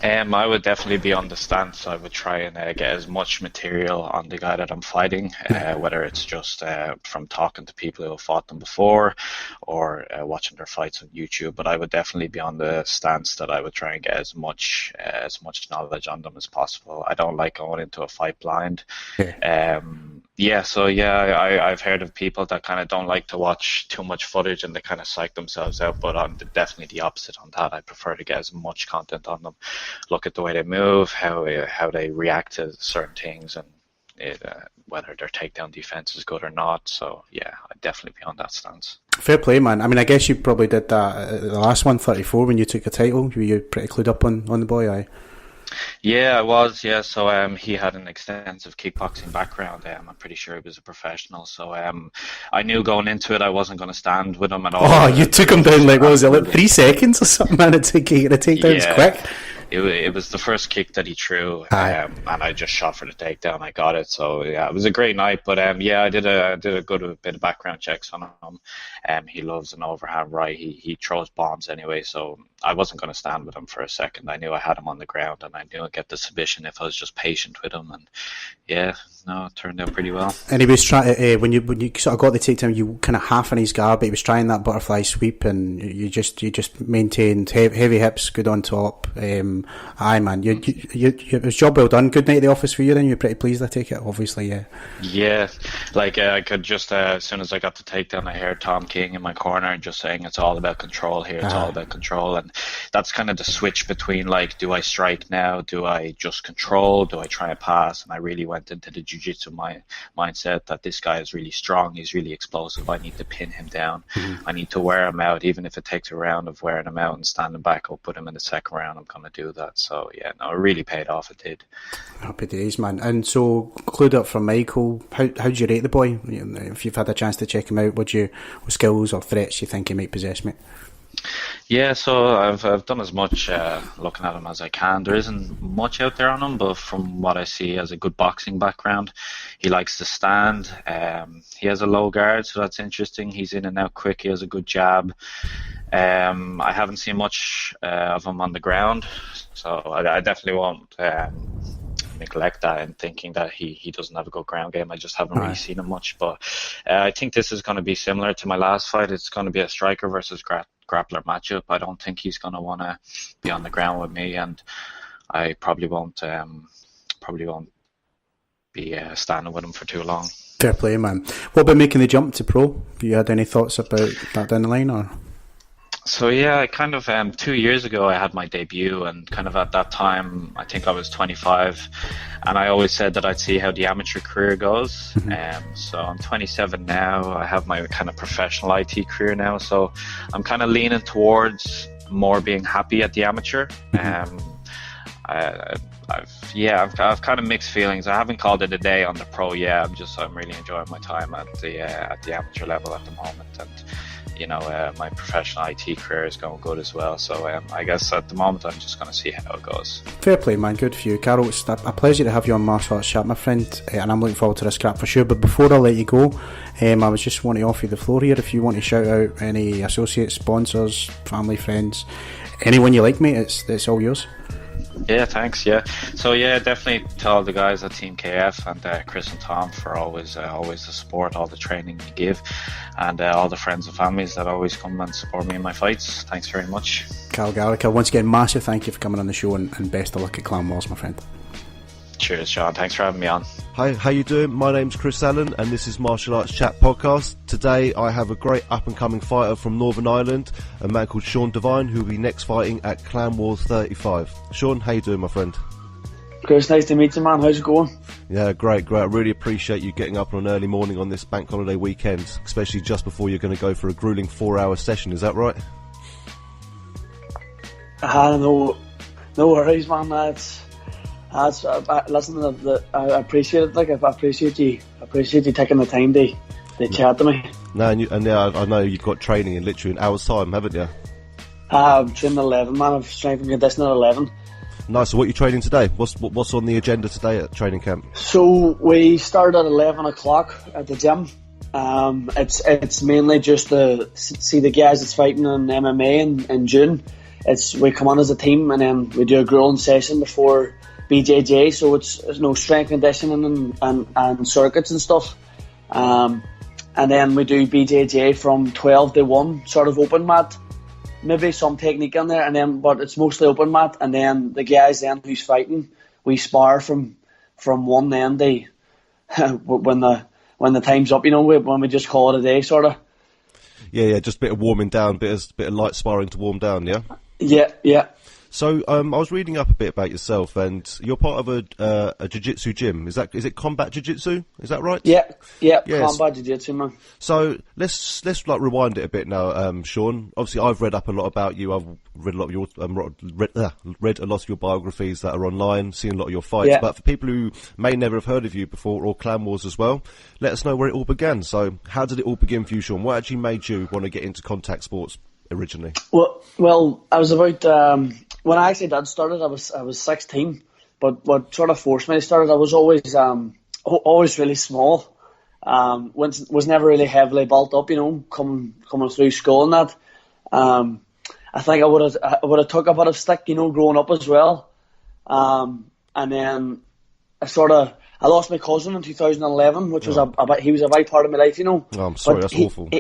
[SPEAKER 9] I would definitely be on the stance. I would try and get as much material on the guy that I'm fighting, whether it's just from talking to people who have fought them before or watching their fights on YouTube. But I would definitely be on the stance that I would try and get as much knowledge on them as possible. I don't like going into a fight blind. I've heard of people that kind of don't like to watch too much footage and they kind of psych themselves out, but I'm definitely the opposite on that. I prefer to get as much content on them, look at the way they move, how they react to certain things, and whether their takedown defense is good or not. So yeah, I'd definitely be on that stance.
[SPEAKER 2] Fair play, man. I mean, I guess you probably did that at the last 134 when you took a title. Were you pretty clued up on the boy, aye?
[SPEAKER 9] Yeah, I was. Yeah, so he had an extensive kickboxing background. I'm pretty sure he was a professional. So I knew going into it I wasn't going to stand with him at all.
[SPEAKER 2] Oh, you took him down like, what was it, like 3 seconds or something, man? The takedown's quick.
[SPEAKER 9] It was the first kick that he threw, and I just shot for the takedown. I got it, so yeah, it was a great night. But yeah, I did a good bit of background checks on him. He loves an overhand right. He throws bombs anyway, so I wasn't going to stand with him for a second. I knew I had him on the ground, and I knew I'd get the submission if I was just patient with him. And yeah, no, it turned out pretty well.
[SPEAKER 2] And he was trying when you sort of got the takedown, you kind of half in his guard, but he was trying that butterfly sweep, and you just maintained heavy hips, good on top. Aye, man, it was job well done. Good night at the office for you. Then you're pretty pleased, I take it, obviously, yeah.
[SPEAKER 9] Yeah, like I could just as soon as I got the takedown, I heard Tom King in my corner just saying it's all about control here. It's all about control, and that's kind of the switch between like, do I strike now? Do I just control? Do I try and pass? And I really went into the jiu-jitsu mindset that this guy is really strong. He's really explosive. I need to pin him down. I need to wear him out, even if it takes a round of wearing him out and standing back. I'll put him in the second round. I'm going to do that. So yeah, no, it really paid off. It did.
[SPEAKER 2] Happy days, man. And so, clued up from Michael, how'd you rate the boy? If you've had a chance to check him out, what skills or threats you think he might possess, mate?
[SPEAKER 9] Yeah, so I've done as much looking at him as I can. There isn't much out there on him, but from what I see, he has a good boxing background. He likes to stand. He has a low guard, so that's interesting. He's in and out quick. He has a good jab. I haven't seen much of him on the ground, so I definitely won't neglect that in thinking that he doesn't have a good ground game. I just haven't really seen him much, but I think this is going to be similar to my last fight. It's going to be a striker versus grappler matchup. I don't think he's going to want to be on the ground with me, and I probably won't be standing with him for too long.
[SPEAKER 2] Fair play, man. What about making the jump to pro? Have you had any thoughts about that down the line, or?
[SPEAKER 9] So yeah, I kind of 2 years ago I had my debut, and kind of at that time I think I was 25, and I always said that I'd see how the amateur career goes. So I'm 27 now. I have my kind of professional IT career now, so I'm kind of leaning towards more being happy at the amateur. I've kind of mixed feelings. I haven't called it a day on the pro yet. I'm really enjoying my time at the amateur level at the moment, and my professional IT career is going good as well. So I guess at the moment I'm just going to see how it goes.
[SPEAKER 2] Fair play, man. Good for you. Carol, it's a pleasure to have you on Martial Arts Chat, my friend, and I'm looking forward to this scrap for sure. But before I let you go, I was just wanting to offer you the floor here. If you want to shout out any associates, sponsors, family, friends, anyone you like, mate, it's all yours.
[SPEAKER 9] Yeah, thanks. Yeah, so yeah, definitely to all the guys at Team KF and Chris and Tom for always the support, all the training you give, and all the friends and families that always come and support me in my fights. Thanks very much.
[SPEAKER 2] Carl Gallagher, once again, massive thank you for coming on the show, and best of luck at Clan Walls, my friend.
[SPEAKER 9] Cheers, Sean. Thanks for having me on.
[SPEAKER 7] Hi, how you doing? My name's Chris Allen, and this is Martial Arts Chat Podcast. Today I have a great up-and-coming fighter from Northern Ireland, a man called Sean Devine, who will be next fighting at Clan Wars 35. Sean, how you doing, my friend?
[SPEAKER 8] Chris, nice to meet you, man. How's it going?
[SPEAKER 7] Yeah, great. I really appreciate you getting up on an early morning on this bank holiday weekend, especially just before you're going to go for a grueling 4-hour session. Is that right?
[SPEAKER 8] No worries, man. Listen, I appreciate it. Like, I appreciate you taking the time to chat to me.
[SPEAKER 7] No, and I know you've got training in literally an hour's time, haven't you?
[SPEAKER 8] I'm training 11, man. I've strength and conditioning at 11.
[SPEAKER 7] Nice. So what are you training today? What's on the agenda today at training camp?
[SPEAKER 8] So we start at 11 o'clock at the gym. It's mainly just to see the guys that's fighting in MMA in June. We come on as a team, and then we do a grueling session before BJJ, so it's strength conditioning and circuits and stuff, and then we do BJJ from 12 to 1, sort of open mat, maybe some technique in there, but it's mostly open mat, and then the guys then who's fighting, we spar from 1 then they when the time's up, when we just call it a day, sort of. Yeah,
[SPEAKER 7] just a bit of warming down, bit of light sparring to warm down, yeah.
[SPEAKER 8] Yeah.
[SPEAKER 7] So I was reading up a bit about yourself, and you're part of a jiu-jitsu gym. Is it combat jiu-jitsu? Is that right?
[SPEAKER 10] Yeah,
[SPEAKER 7] Yes.
[SPEAKER 10] combat jiu-jitsu, man.
[SPEAKER 7] So let's like rewind it a bit now, Sean. Obviously, I've read up a lot about you. I've read a lot of your read a lot of your biographies that are online, seen a lot of your fights.
[SPEAKER 10] Yeah.
[SPEAKER 7] But for people who may never have heard of you before, or Clan Wars as well, let us know where it all began. So how did it all begin for you, Sean? What actually made you want to get into contact sports originally?
[SPEAKER 10] Well, I was about when I actually did started. I was 16, but what sort of forced me to start it, I was always really small. Was never really heavily built up, coming through school and that. I think I would have took a bit of stick, growing up as well. And then I lost my cousin in 2011, which was he was a big part of my life,
[SPEAKER 7] Oh, I'm sorry, that's awful.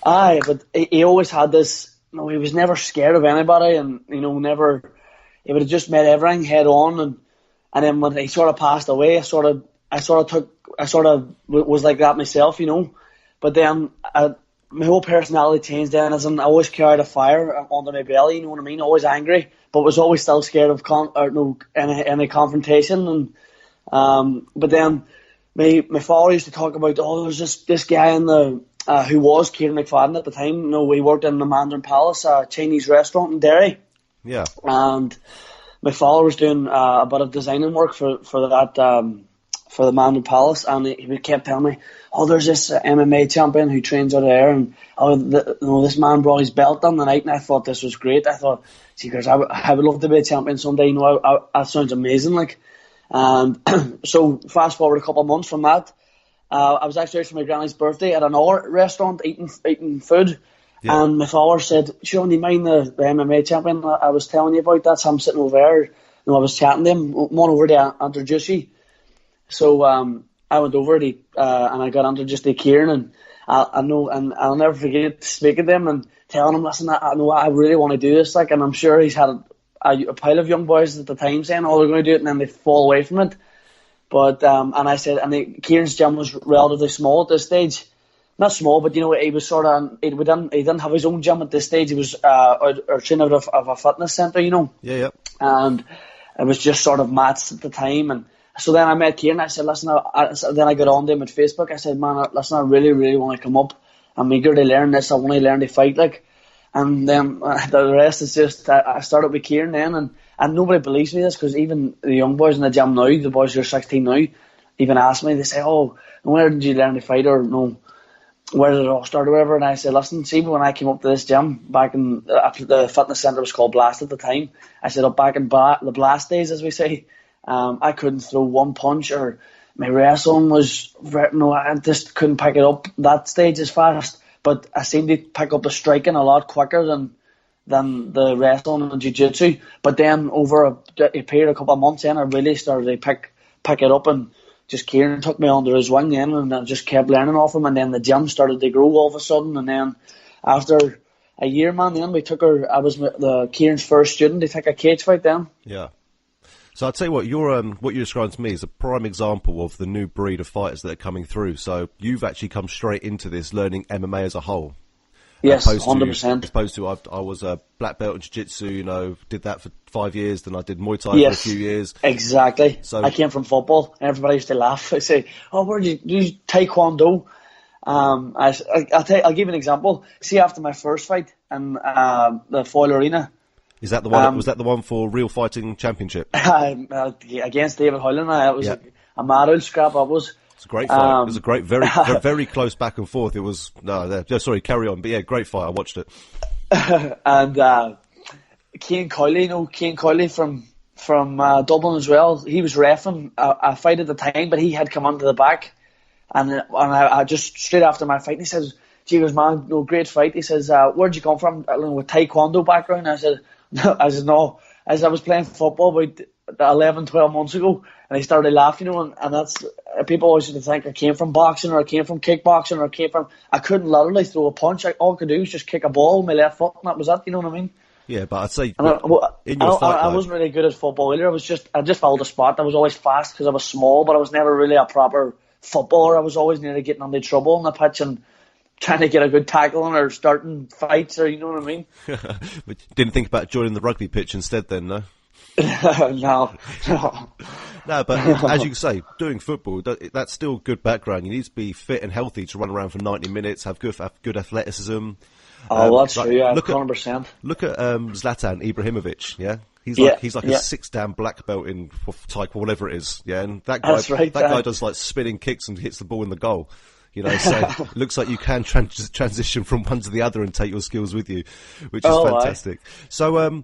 [SPEAKER 10] But he always had this. He was never scared of anybody, and never. He would have just met everything head on, and then when he sort of passed away, I sort of was like that myself, But then my whole personality changed. Then, as in, I always carried a fire under my belly. You know what I mean? Always angry, but was always still scared of any confrontation. And but then my father used to talk about, there's this guy in the. Who was Kieran McFadden at the time. We worked in the Mandarin Palace, a Chinese restaurant in Derry.
[SPEAKER 7] Yeah.
[SPEAKER 10] And my father was doing a bit of designing work for the Mandarin Palace, and he kept telling me, there's this MMA champion who trains out there, and this man brought his belt on the night, and I thought this was great. I thought, because I would love to be a champion someday. That sounds amazing. And so fast forward a couple of months from that. I was actually out for my granny's birthday at another restaurant eating food, and my father said, "Sean, do you mind the MMA champion I was telling you about? That's him sitting over there." I was chatting to him. Come on over to introduce you. So I went over and I got introduced to Kieran, and I'll never forget speaking to him and telling him, "Listen, I really want to do this." And I'm sure he's had a pile of young boys at the time saying, "Oh, they're going to do it," and then they fall away from it. But and I said, Kieran's gym was relatively small at this stage, not small, but he was he didn't have his own gym at this stage. He was training out of a fitness centre,
[SPEAKER 7] Yeah.
[SPEAKER 10] And it was just sort of mats at the time. And so then I met Kieran. I said, listen, then I got on to him at Facebook. I said, man, listen, I really, really want to come up. I'm eager to learn this. I want to learn to fight, And then the rest is just I started with Kieran then, and nobody believes me this, because even the young boys in the gym now, the boys who are 16 now, even ask me, they say, where did you learn to fight, or no, where did it all start or whatever? And I said, listen, see, when I came up to this gym back in the fitness centre was called Blast at the time, I said, up back in the Blast days, as we say, I couldn't throw one punch, or my wrestling was, I just couldn't pick it up that stage as fast, but I seemed to pick up the striking a lot quicker than the wrestling and jiu-jitsu. But then over a period, a couple of months in, I really started to pick it up, and just Kieran took me under his wing then, and I just kept learning off him, and then the gym started to grow all of a sudden. And then after a year, man, then I was Kieran's first student. They took a cage fight then.
[SPEAKER 7] Yeah. So I'll tell you what, what you're describing to me is a prime example of the new breed of fighters that are coming through. So you've actually come straight into this learning MMA as a whole.
[SPEAKER 10] Yes, 100%.
[SPEAKER 7] As opposed to I was a black belt in jiu-jitsu, did that for 5 years, then I did Muay Thai for a few years.
[SPEAKER 10] Exactly. So I came from football, and everybody used to laugh. They say, where did you do Taekwondo? I'll give you an example. See, after my first fight in the Foyle Arena.
[SPEAKER 7] Is that the one? Was that the one for Real Fighting Championship?
[SPEAKER 10] Against David Hoyland. It was a mad old scrap.
[SPEAKER 7] It's a great fight. It was a great, very, very close back and forth. It was sorry, carry on. But yeah, great fight. I watched it.
[SPEAKER 10] And Cian Coyley from Dublin as well. He was reffing a fight at the time, but he had come onto the back, and I just straight after my fight, he says, "Gee, man, great fight." He says, "Where'd you come from?" With Taekwondo background. I said, no. As I was playing football about 11, 12 months ago, and he started laughing, and that's, people always used to think I came from boxing, or I came from kickboxing, or I couldn't literally throw a punch. All I could do was just kick a ball with my left foot, and that was it, you know what I mean?
[SPEAKER 7] Yeah, but I'd say
[SPEAKER 10] I wasn't really good at football either. I just followed a spot. I was always fast because I was small, but I was never really a proper footballer. I was always nearly getting into trouble on the pitch and trying to get a good tackle on or starting fights, or you know what I mean.
[SPEAKER 7] But didn't think about joining the rugby pitch instead, then, no?
[SPEAKER 10] No.
[SPEAKER 7] No, but as you say, doing football, that's still good background. You need to be fit and healthy to run around for 90 minutes, have good athleticism.
[SPEAKER 10] Oh, that's
[SPEAKER 7] like,
[SPEAKER 10] true, yeah,
[SPEAKER 7] look
[SPEAKER 10] 100%.
[SPEAKER 7] Look at Zlatan Ibrahimovic, yeah? He's like
[SPEAKER 10] yeah.
[SPEAKER 7] a 6-dan black belt in taekwondo, whatever it is, yeah? And that
[SPEAKER 10] That's right,
[SPEAKER 7] guy does like spinning kicks and hits the ball in the goal. You know, so it looks like you can transition from one to the other and take your skills with you, which is fantastic. So,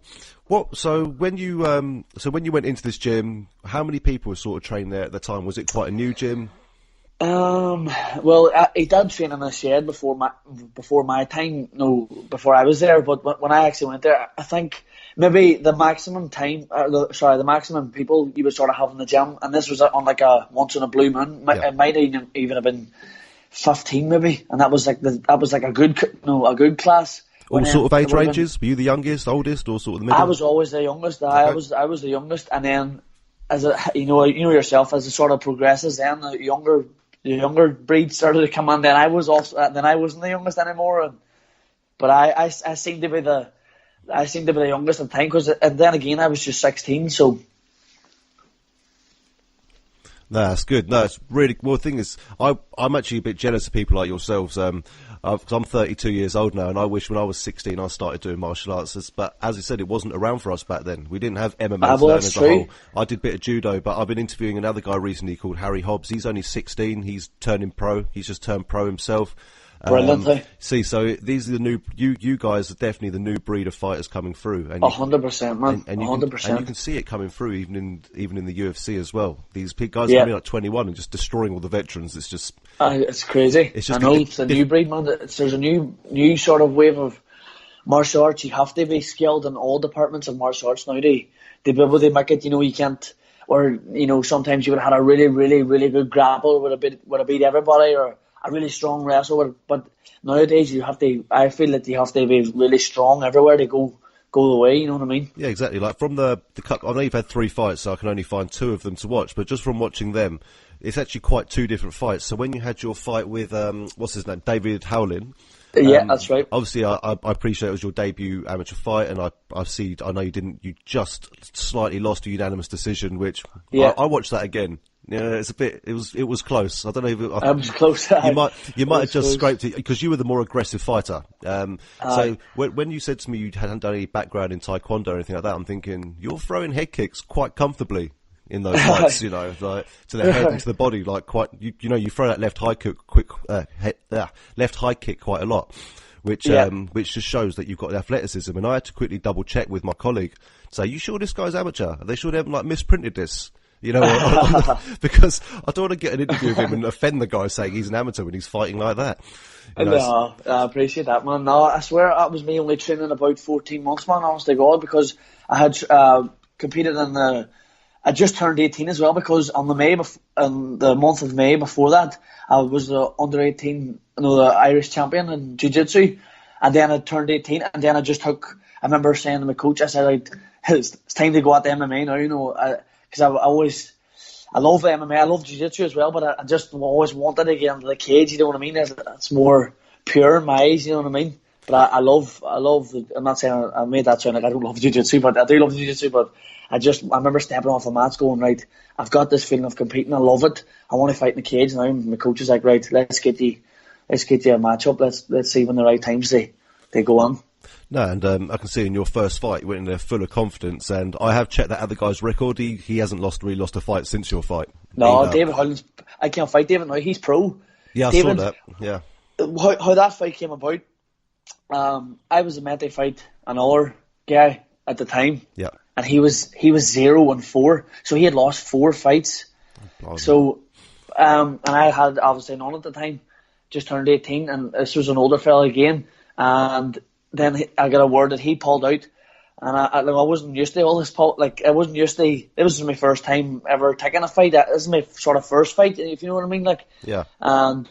[SPEAKER 7] when you went into this gym, how many people were sort of trained there at the time? Was it quite a new gym?
[SPEAKER 10] Well, he did train in the shed before my time, before I was there, but when I actually went there, I think maybe the maximum the maximum people you would sort of have in the gym, and this was on like a once in a blue moon, it might even have been 15 maybe, and that was like a good class.
[SPEAKER 7] All sort of age ranges? Were you the youngest, oldest, or sort of the middle?
[SPEAKER 10] I was always the youngest. Okay. I was the youngest, and then you know yourself, as it sort of progresses, then the younger breed started to come on. Then I wasn't the youngest anymore, but I seemed to be the youngest at the time, and then again I was just 16, so.
[SPEAKER 7] No, that's good. No, it's really. Well, the thing is, I'm actually a bit jealous of people like yourselves. Because I'm 32 years old now, and I wish when I was 16 I started doing martial arts. But as I said, it wasn't around for us back then. We didn't have MMA to learn as a whole. I did a bit of judo, but I've been interviewing another guy recently called Harry Hobbs. He's only 16. He's turning pro. He's just turned pro himself.
[SPEAKER 10] Brilliantly.
[SPEAKER 7] So these are the new. You guys are definitely the new breed of fighters coming through.
[SPEAKER 10] 100%, man. 100%.
[SPEAKER 7] And you can see it coming through even in the UFC as well. These big guys are only like 21 and just destroying all the veterans. It's just.
[SPEAKER 10] It's crazy.
[SPEAKER 7] It's just
[SPEAKER 10] it's the new breed, man. There's a new sort of wave of martial arts. You have to be skilled in all departments of martial arts now. They be able to make it. You know, you can't. Or sometimes you would have had a really, really, really good grapple would have beat everybody, or a really strong wrestler, but nowadays I feel that you have to be really strong everywhere to go the way, you know what I mean?
[SPEAKER 7] Yeah, exactly. Like from the cup, I know you've had 3 fights, so I can only find 2 of them to watch, but just from watching them, it's actually quite 2 different fights. So when you had your fight with, what's his name, David Howlin.
[SPEAKER 10] Yeah, that's right.
[SPEAKER 7] Obviously, I appreciate it was your debut amateur fight, and I know you just slightly lost a unanimous decision, which I watched that again. Yeah, it was close. I don't know if
[SPEAKER 10] I was close.
[SPEAKER 7] You might have just scraped it because you were the more aggressive fighter. So when you said to me you hadn't done any background in taekwondo or anything like that, I'm thinking you're throwing head kicks quite comfortably in those fights, like to the head and to the body, like quite. You throw that left high kick quite a lot, which just shows that you've got athleticism. And I had to quickly double check with my colleague, say, "You sure this guy's amateur? Are they sure they haven't misprinted this?" Because I don't want to get an interview with him and offend the guy saying he's an amateur when he's fighting like that.
[SPEAKER 10] No, I appreciate that, man. No, I swear that was me only training about 14 months, man, honest to God, because I had competed I just turned 18 as well, because on the month of May before that, I was the under 18, the Irish champion in jiu-jitsu, and then I turned 18, and then I remember saying to my coach, I said, it's time to go at the MMA now, because I love MMA, I love jiu-jitsu as well, but I just always wanted to get into the cage, you know what I mean? It's more pure in my eyes, you know what I mean? But I love, I'm not saying I made that sound like I don't love jiu-jitsu, but I do love jiu-jitsu, but I remember stepping off the mats going, right, I've got this feeling of competing, I love it, I want to fight in the cage now, and my coach is like, right, let's get you a match up, let's see when the right times they go on.
[SPEAKER 7] No, and I can see in your first fight you went in there full of confidence, and I have checked that other guy's record. He hasn't really lost a fight since your fight.
[SPEAKER 10] No, David Hollins, I can't fight David now. He's pro.
[SPEAKER 7] Yeah, I saw that. Yeah.
[SPEAKER 10] How that fight came about? I was meant to fight another guy at the time.
[SPEAKER 7] Yeah.
[SPEAKER 10] And he was 0-4, so he had lost 4 fights. So, and I had obviously none at the time. Just turned 18, and this was an older fella again, and then I got a word that he pulled out, and I wasn't used to all this. I wasn't used to. It was my first time ever taking a fight. This is my sort of first fight, if you know what I mean.
[SPEAKER 7] Yeah. And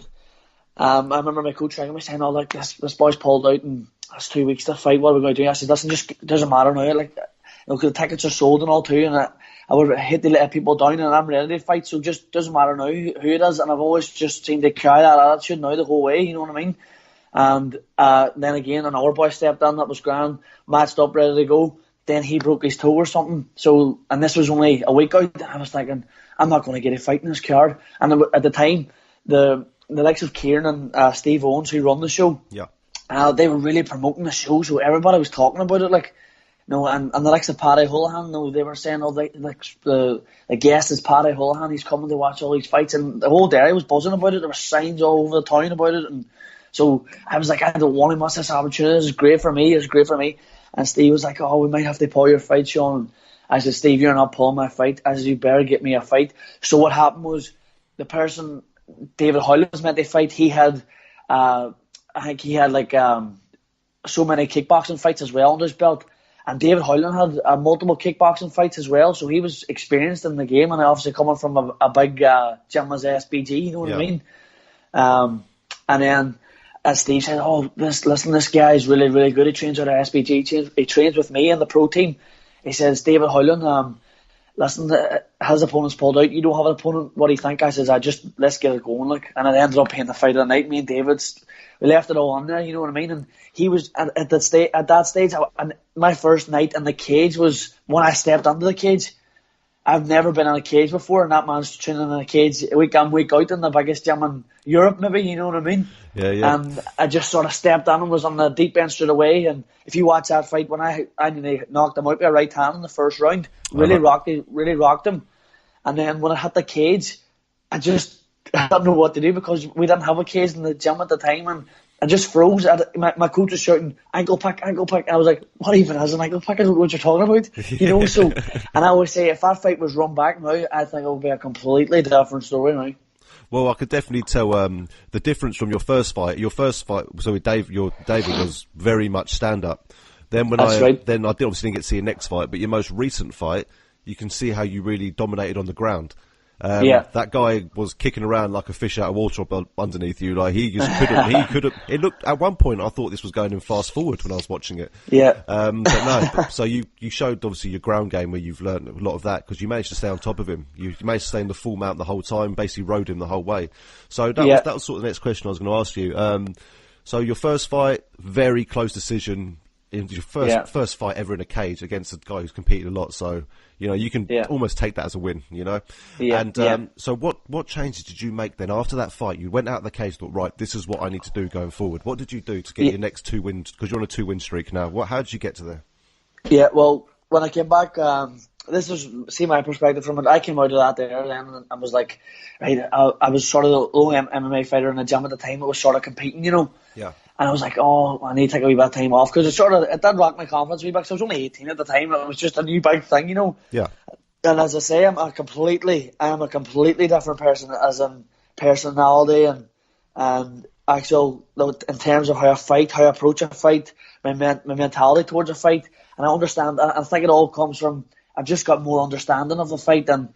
[SPEAKER 10] I remember my coach ringing me saying, "Oh, this boy's pulled out, and it's 2 weeks to fight. What are we going to do?" I said, "Listen, just it doesn't matter now. Because the tickets are sold and all too, and I would hate to let people down, and I'm ready to fight. So just doesn't matter now who it is." And I've always just seemed to carry that attitude now the whole way. You know what I mean? And then again, another boy stepped in that was grand, matched up, ready to go. Then he broke his toe or something. So, and this was only a week out. I was thinking, I'm not going to get a fight in this card. And at the time, the likes of Kieran and Steve Owens, who run the show, they were really promoting the show, so everybody was talking about it, like, you know, and the likes of Paddy Holohan, you know, they were saying, oh, the guest is Paddy Holohan, he's coming to watch all these fights, and the whole area was buzzing about it. There were signs all over the town about it, and so I was like, I don't want to miss this opportunity. This is great for me. It's great for me. And Steve was like, oh, we might have to pull your fight, Sean. I said, Steve, you're not pulling my fight. I said, you better get me a fight. So what happened was, the person David Hoyland was meant to fight, he had, I think he had like so many kickboxing fights as well under his belt. And David Hoyland had multiple kickboxing fights as well, so he was experienced in the game, and obviously coming from a big gym as SBG, you know what I mean? And then, as Steve said, oh, listen, this guy is really, really good. He trains at SBG. He trains with me and the pro team. He says, David Hoyland, listen, his opponent's pulled out. You don't have an opponent. What do you think? I says, let's get it going. Like, and it ended up being the fight of the night. Me and David, we left it all on there. You know what I mean? And he was at that stage. And my first night in the cage was when I stepped into the cage. I've never been in a cage before, and that man's training in a cage week in, week out in the biggest gym in Europe, maybe, you know what I mean?
[SPEAKER 7] Yeah.
[SPEAKER 10] And I just sort of stepped in and was on the deep end straight away. And if you watch that fight, when I nearly knocked him out with a right hand in the first round, really rocked him. And then when I hit the cage, I didn't know what to do, because we didn't have a cage in the gym at the time, and I just froze. My coach was shouting, ankle pick. I was like, what even is an ankle pick? I don't know what you're talking about. You know, so, and I always say, if that fight was run back now, I think it would be a completely different story now.
[SPEAKER 7] Well, I could definitely tell the difference from your first fight. Your first fight, so with David was very much stand-up. Then I obviously didn't get to see your next fight, but your most recent fight, you can see how you really dominated on the ground. That guy was kicking around like a fish out of water underneath you. Like, he just couldn't. It looked, at one point, I thought this was going in fast forward when I was watching it.
[SPEAKER 10] Yeah.
[SPEAKER 7] But no. So you showed obviously your ground game, where you've learned a lot of that, because you managed to stay on top of him. You managed to stay in the full mount the whole time. Basically rode him the whole way. So that was sort of the next question I was going to ask you. So your first fight, very close decision. In your first fight ever in a cage against a guy who's competed a lot, so you know you can almost take that as a win, you know. So what changes did you make then after that fight? You went out of the cage, thought, right, this is what I need to do going forward. What did you do to get your next 2 wins? Because you're on a 2-win streak now. How did you get to there?
[SPEAKER 10] Yeah, well, when I came back, this is my perspective from it. I came out of that there then and was like, right, I was sort of the only MMA fighter in the gym at the time that was sort of competing, you know.
[SPEAKER 7] Yeah.
[SPEAKER 10] And I was like, oh, I need to take a wee bit of time off, because it did rock my confidence a wee bit, because I was only 18 at the time, and it was just a new big thing, you know.
[SPEAKER 7] Yeah.
[SPEAKER 10] And as I say, I am a completely different person, as in personality and actual, in terms of how I fight, how I approach a fight, my mentality towards a fight. And I understand, I think it all comes from, I've just got more understanding of the fight, and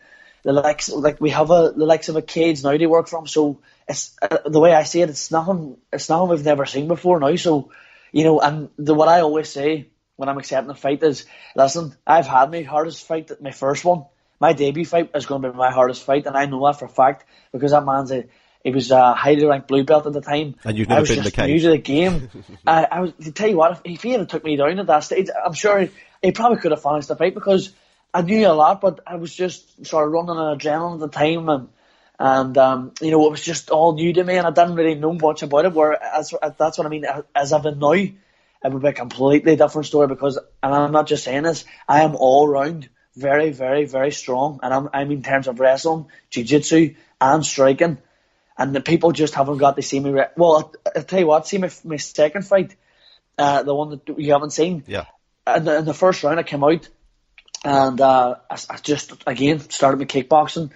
[SPEAKER 10] the likes of a cage now to work from. So it's the way I see it, it's nothing we've never seen before now. So, you know, and what I always say when I'm accepting a fight is, listen, I've had my hardest fight, my first one. My debut fight is going to be my hardest fight, and I know that for a fact, because that man's he was a highly ranked blue belt at the time.
[SPEAKER 7] And you've never been in the cage.
[SPEAKER 10] New to the game. To tell you what, if he had took me down at that stage, I'm sure he probably could have finished the fight, because I knew a lot, but I was just sort of running on adrenaline at the time, and you know, it was just all new to me, and I didn't really know much about it. That's what I mean. As of now, it would be a completely different story, because, and I'm not just saying this, I am all round very, very, very strong, and I'm in terms of wrestling, jiu-jitsu, and striking, and the people just haven't got to see me. Well, I'll tell you what, see my second fight, the one that you haven't seen.
[SPEAKER 7] Yeah.
[SPEAKER 10] In the first round, I came out. And I just, again, started my kickboxing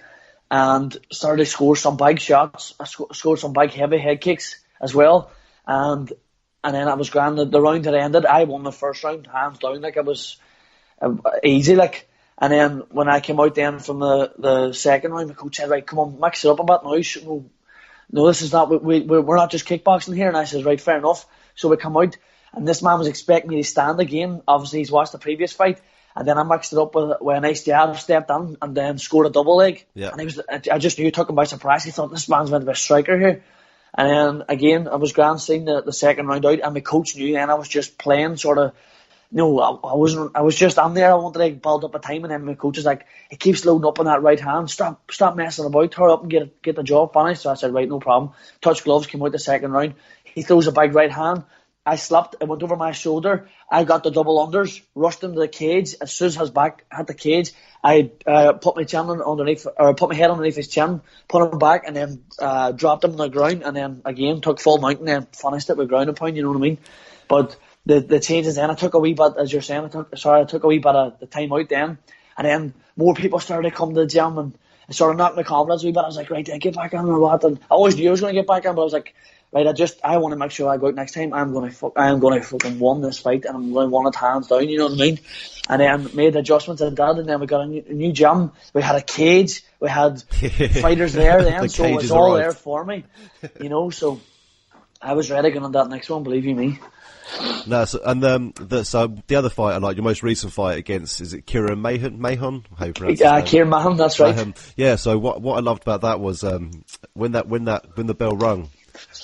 [SPEAKER 10] and started to score some big shots. I scored some big heavy head kicks as well. And then I was grand. The round that ended, I won the first round, hands down. Like, it was easy, like. And then when I came out then from the second round, my coach said, right, come on, mix it up a bit now. No, this is not, we're not just kickboxing here. And I said, right, fair enough. So we come out, and this man was expecting me to stand again. Obviously, he's watched the previous fight. And then I mixed it up with a nice jab, stepped in, and then scored a double leg.
[SPEAKER 7] Yeah.
[SPEAKER 10] And I just knew it took him by surprise. He thought, this man's meant to be a striker here. And then again, I was grand seeing the second round out, and my coach knew, and I was just playing sort of. No, I wasn't. I was just on there. I wanted to build up a time, and then my coach was like, "He keeps loading up on that right hand. Stop messing about. Hurry up and get the job finished." So I said, "Right, no problem." Touch gloves, came out the second round. He throws a big right hand. I slipped. It went over my shoulder. I got the double unders, rushed into the cage. As soon as his back hit the cage, I put my chin underneath, or put my head underneath his chin, put him back, and then dropped him on the ground, and then again took full mount and then finished it with ground and pound. You know what I mean? But the changes then, I took a wee bit, as you're saying, I took a wee bit of the time out then, and then more people started to come to the gym, and it sort of knocked my confidence a wee bit. I was like, right, did I get back on or what? And I always knew I was going to get back on, but I was like, right, I want to make sure I go out next time. I'm going to fucking win this fight, and I'm going to win it hands down. You know what I mean? And then made the adjustments I did, and then we got a new gym. We had a cage. We had fighters there then, so it was all there for me. You know, so I was ready going on that next one. Believe you me.
[SPEAKER 7] No, so the other fight I like, your most recent fight against, is it Kieran Mahon? How you pronounce his name?
[SPEAKER 10] Kieran Mahon, that's right.
[SPEAKER 7] Yeah. So what I loved about that was when the bell rung,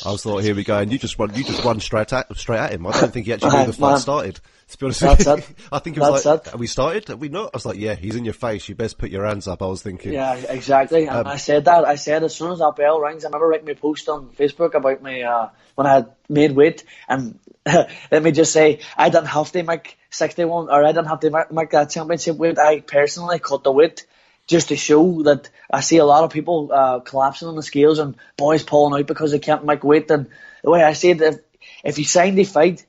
[SPEAKER 7] I was thought, here we go, and you just run straight at him. I don't think he actually knew the fight started. To be honest with you, I think it was have we started? Have we not? I was like, yeah, he's in your face. You best put your hands up. I was thinking.
[SPEAKER 10] Yeah, exactly. And I said that. I said as soon as that bell rings, I remember writing me a post on Facebook about my when I had made weight, and let me just say, I didn't have to make 61, or I didn't have to make that championship weight. I personally cut the weight just to show that I see a lot of people collapsing on the scales and boys pulling out because they can't make weight. And the way I see it, if you sign the fight,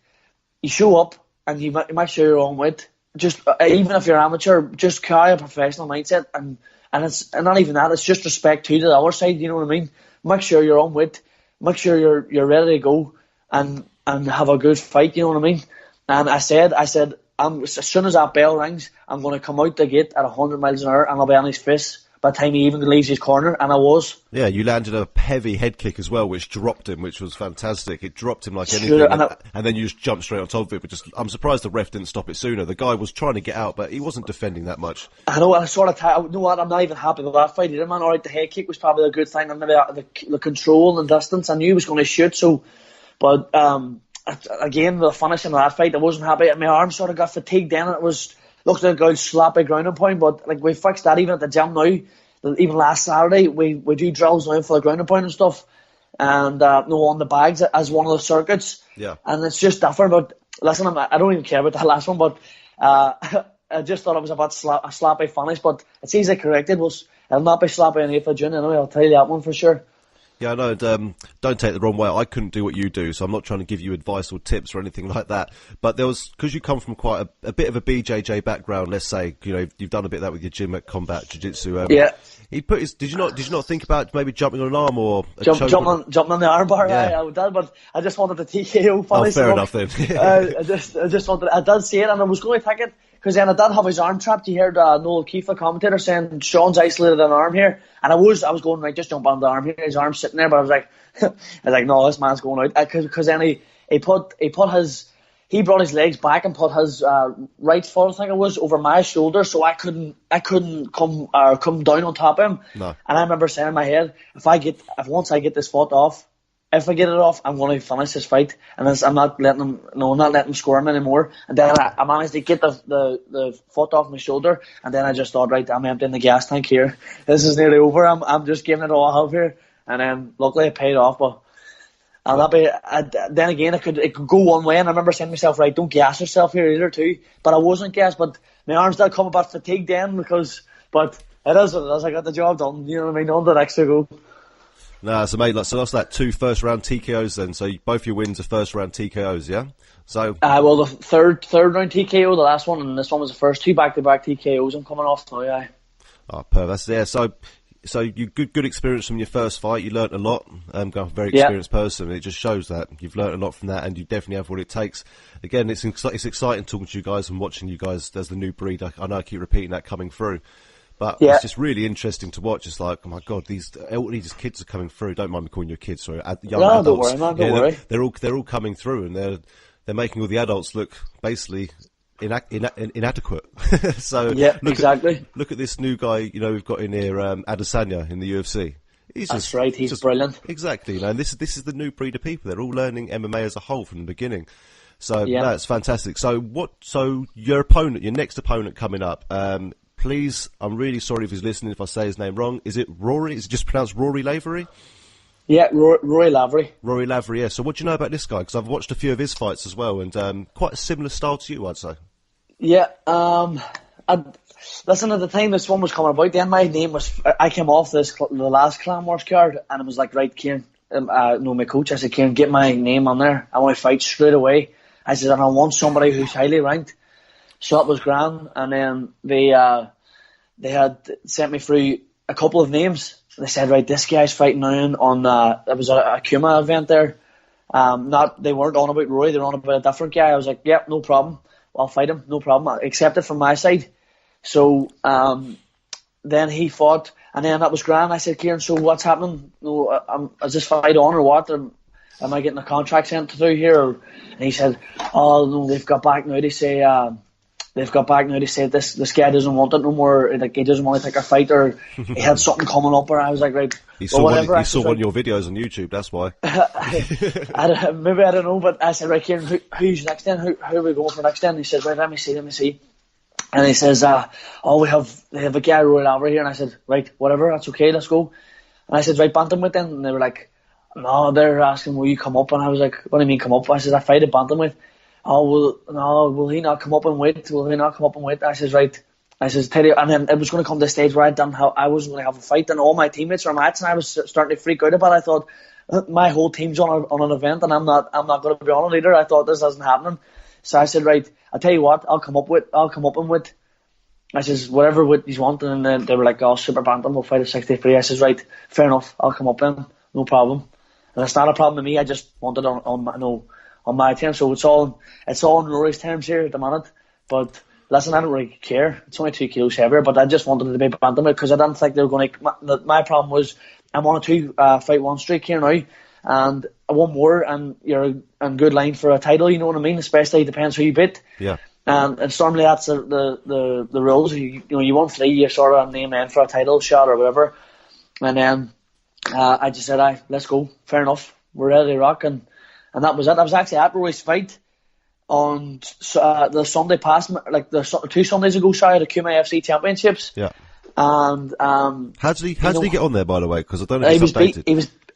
[SPEAKER 10] you show up and you make sure you're on weight. Just even if you're amateur, just carry a professional mindset, and it's and not even that. It's just respect to the other side. You know what I mean? Make sure you're on weight. Make sure you're ready to go and have a good fight. You know what I mean? And I said, as soon as that bell rings, I'm going to come out the gate at 100 miles an hour, and I'll be on his fist by the time he even leaves his corner, and I was.
[SPEAKER 7] Yeah, you landed a heavy head kick as well, which dropped him, which was fantastic. It dropped him like anything, and then you just jumped straight on top of it. But I'm surprised the ref didn't stop it sooner. The guy was trying to get out, but he wasn't defending that much.
[SPEAKER 10] I know, I sort of, you know what, I'm not even happy with that fight either, man. Alright, the head kick was probably a good thing, and maybe the control and distance, I knew he was going to shoot, so, but, again, the finish in that fight, I wasn't happy. My arm sort of got fatigued then, and it looked like a good sloppy ground and pound, but like we fixed that even at the gym now. Even last Saturday, we do drills now for the ground and pound and stuff, and on the bags as one of the circuits.
[SPEAKER 7] Yeah.
[SPEAKER 10] And it's just different. But listen, I don't even care about that last one, but I just thought it was a bit a sloppy finish. But it's easily corrected. It'll not be sloppy on 8th of June anyway. I'll tell you that one for sure.
[SPEAKER 7] Yeah, I know, don't take it the wrong way. I couldn't do what you do, so I'm not trying to give you advice or tips or anything like that. But because you come from quite a bit of a BJJ background, let's say, you know, you've done a bit of that with your gym at Combat Jiu-Jitsu.
[SPEAKER 10] Yeah.
[SPEAKER 7] He put did you not think about maybe jumping on an arm or
[SPEAKER 10] jumping on the armbar? Yeah. I did, but I just wanted the TKO finish.
[SPEAKER 7] Fair enough then.
[SPEAKER 10] I just wanted. I did see it, and I was going to take it because then I did have his arm trapped. You heard Noel Keefe, the commentator, saying Sean's isolated an arm here, and I was going right, just jump on the arm here. His arm's sitting there, but I was like, no, this man's going out because then he brought his legs back and put his right foot, I think it was, over my shoulder, so I couldn't come down on top of him.
[SPEAKER 7] No.
[SPEAKER 10] And I remember saying in my head, once I get this foot off, if I get it off, I'm going to finish this fight, and I'm not letting him score him anymore. And then I managed to get the foot off my shoulder, and then I just thought, right, I'm emptying the gas tank here. This is nearly over. I'm just giving it all I have here, and then luckily it paid off, but. And then again, it could go one way, and I remember saying to myself, right, don't gas yourself here either too. But I wasn't gassed, but my arms did come a bit fatigued then but it is what it is. I got the job done, you know what I mean, on the next to go.
[SPEAKER 7] Nah, so mate, so that's that 2 first round TKOs then. So both your wins are first round TKOs, yeah? So
[SPEAKER 10] well, the third round TKO, the last one, and this one was the first 2 back-to-back TKOs I'm coming off now, yeah.
[SPEAKER 7] Oh, perfect. Yeah, so you good experience from your first fight. You learnt a lot. I'm a very experienced person. It just shows that you've learnt a lot from that, and you definitely have what it takes. Again, it's exciting talking to you guys and watching you guys as the new breed. I know I keep repeating that coming through, but it's just really interesting to watch. It's like, oh my god, these kids are coming through. Don't mind me calling you kids, sorry, young adults.
[SPEAKER 10] Don't worry, man. Don't worry.
[SPEAKER 7] They're all coming through, and they're making all the adults look basically inadequate. So
[SPEAKER 10] exactly.
[SPEAKER 7] Look at this new guy, you know, we've got in here, Adesanya in the UFC.
[SPEAKER 10] That's right, he's brilliant.
[SPEAKER 7] Exactly, and this is the new breed of people. They're all learning MMA as a whole from the beginning. So
[SPEAKER 10] Yeah.
[SPEAKER 7] that's fantastic. So your next opponent coming up, please, I'm really sorry if he's listening if I say his name wrong. Is it Rory? Is it just pronounced Rory Lavery?
[SPEAKER 10] Yeah, Rory Lavery.
[SPEAKER 7] Rory Lavery, yeah. So what do you know about this guy? Because I've watched a few of his fights as well, and quite a similar style to you, I'd say.
[SPEAKER 10] Yeah, listen, at the time this one was coming about, then my name was, I came off the last Clan Wars card, and it was like, right, Kieran, my coach, I said, Kieran, get my name on there. I want to fight straight away. I said, and I want somebody who's highly ranked. So that was grand, and then they had sent me through a couple of names. They said, right, this guy's fighting now on it was a Kuma event there. They weren't on about Roy, they were on about a different guy. I was like, yep, no problem. I'll fight him, no problem. I accept it from my side. So then he fought, and then that was grand. I said, Kieran, so what's happening? No, is this fight on or what? Am I getting a contract sent through here? And he said, oh no, they've got back now to say this guy doesn't want it no more. Like, he doesn't want to take a fight, or he had something coming up. Or I was like, right,
[SPEAKER 7] he saw one of your videos on YouTube. That's why.
[SPEAKER 10] Maybe I don't know, but I said, right, Kieran, who's next then? Who are we going for next then? He said, right, let me see. And he says, they have a guy Roy Lavery here. And I said, right, whatever, that's okay, let's go. And I said, right, bantamweight then. And they were like, no, they're asking, will you come up? And I was like, what do you mean come up? I said, I fight at bantamweight. Oh, will he not come up and wait? I says, right. I says, Teddy, and then it was going to come to the stage where I wasn't going to have a fight, and all my teammates were matched, and I was starting to freak out about it. I thought, my whole team's on an event, and I'm not going to be on it either. I thought, this isn't happening. So I said, right, I'll tell you what, I'll come up and with. I says, whatever weight he's wanting, and then they were like, oh, super bantam, we'll fight at 63. I says, right, fair enough, I'll come up in, no problem. And it's not a problem to me, I just wanted on my terms, so it's all on Rory's terms here at the minute. But listen, I don't really care. It's only 2 kilos heavier, but I just wanted it to be bantamweight because I didn't think they were going to. My problem was I'm on a 2 fight 1 streak here now, and one more, and you're in good line for a title. You know what I mean? Especially it depends who you beat.
[SPEAKER 7] Yeah.
[SPEAKER 10] And normally that's the rules. You won 3, you sort of name in for a title shot or whatever. And then I just said, let's go. Fair enough. We're ready to rock. And that was it. I was actually at Roy's fight on the Sunday past, like the 2 Sundays ago, the Kuma FC Championships.
[SPEAKER 7] Yeah.
[SPEAKER 10] And
[SPEAKER 7] how did he get on there, by the way? Because I don't know if he's updated.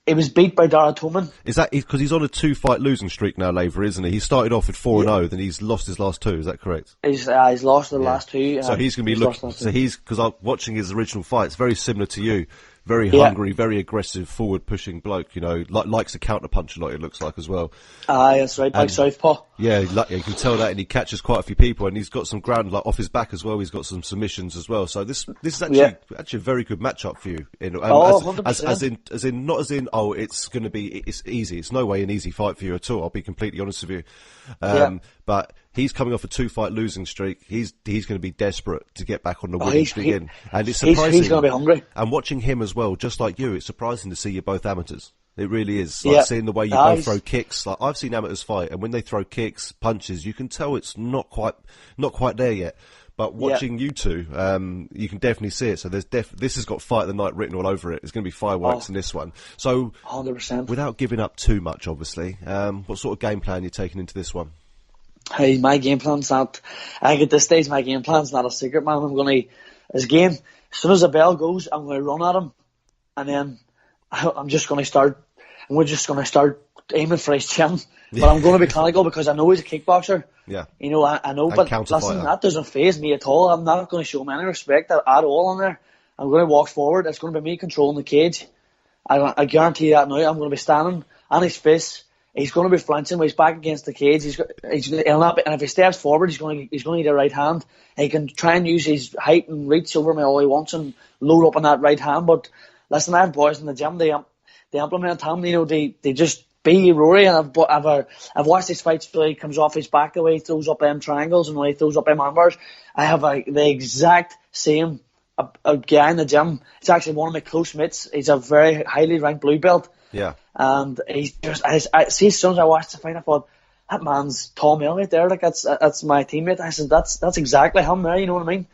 [SPEAKER 10] He was beat by Dara Toman.
[SPEAKER 7] Is that because he's on a 2-fight losing streak now, Lavery, isn't he? He started off with 4-0, then he's lost his last 2. Is that correct?
[SPEAKER 10] He's lost the last 2.
[SPEAKER 7] So he's going to be looking. So because I'm watching his original fights, very similar to you. Very hungry, very aggressive, forward-pushing bloke, likes to counter-punch a lot, it looks like, as well.
[SPEAKER 10] That's right, like southpaw.
[SPEAKER 7] Yeah, you can tell that, and he catches quite a few people, and he's got some ground off his back as well. He's got some submissions as well. So this is actually a very good matchup for you.
[SPEAKER 10] 100%.
[SPEAKER 7] As in, not as in, it's easy. It's no way an easy fight for you at all. I'll be completely honest with you. But he's coming off a 2-fight losing streak. He's going to be desperate to get back on the winning streak in. And it's surprising.
[SPEAKER 10] He's going to be hungry.
[SPEAKER 7] And watching him as well, just like you, it's surprising to see you're both amateurs. It really is. Seeing the way you both throw kicks. Like, I've seen amateurs fight, and when they throw kicks, punches, you can tell it's not quite there yet. But watching you two, you can definitely see it. So this has got Fight of the Night written all over it. There's going to be fireworks in this one. So
[SPEAKER 10] 100%.
[SPEAKER 7] Without giving up too much, obviously, what sort of game plan are you taking into this one?
[SPEAKER 10] Hey, my game plan's not. At this stage, my game plan's not a secret, man. As soon as the bell goes, I'm going to run at him, and then I'm just going to start. And we're just going to start aiming for his chin. But I'm going to be clinical because I know he's a kickboxer.
[SPEAKER 7] Yeah.
[SPEAKER 10] I know. But listen, that doesn't faze me at all. I'm not going to show him any respect at all on there. I'm going to walk forward. It's going to be me controlling the cage. I guarantee that now. I'm going to be standing on his face. He's going to be flinching when he's back against the cage. He'll not be, and if he steps forward, he's going to need a right hand. He can try and use his height and reach over me all he wants and load up on that right hand. But listen, I have boys in the gym. They implement him. They just be Rory. And I've watched his fights where he comes off his back the way he throws up them triangles and the way he throws up them arm bars. I have the exact same a guy in the gym. It's actually one of my close mates. He's a very highly ranked blue belt.
[SPEAKER 7] Yeah.
[SPEAKER 10] And he's just, I see, as soon as I watched the fight, I thought, that man's Tom Elliott there. Like, that's my teammate. I said, that's exactly him there. You know what I mean?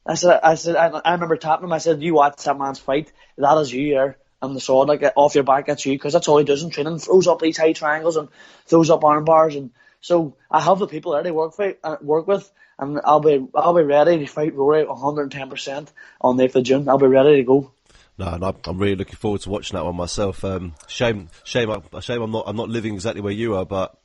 [SPEAKER 10] I said, I remember tapping him. I said, you watch that man's fight. That is you there. and the sword like off your back gets you, because that's all he does in training, throws up these high triangles and throws up arm bars, and so I have the people there to work with, and I'll be ready to fight Rory 110% on the 8th of June. I'll be ready to go.
[SPEAKER 7] No, and I'm really looking forward to watching that one myself. Shame I'm not living exactly where you are, but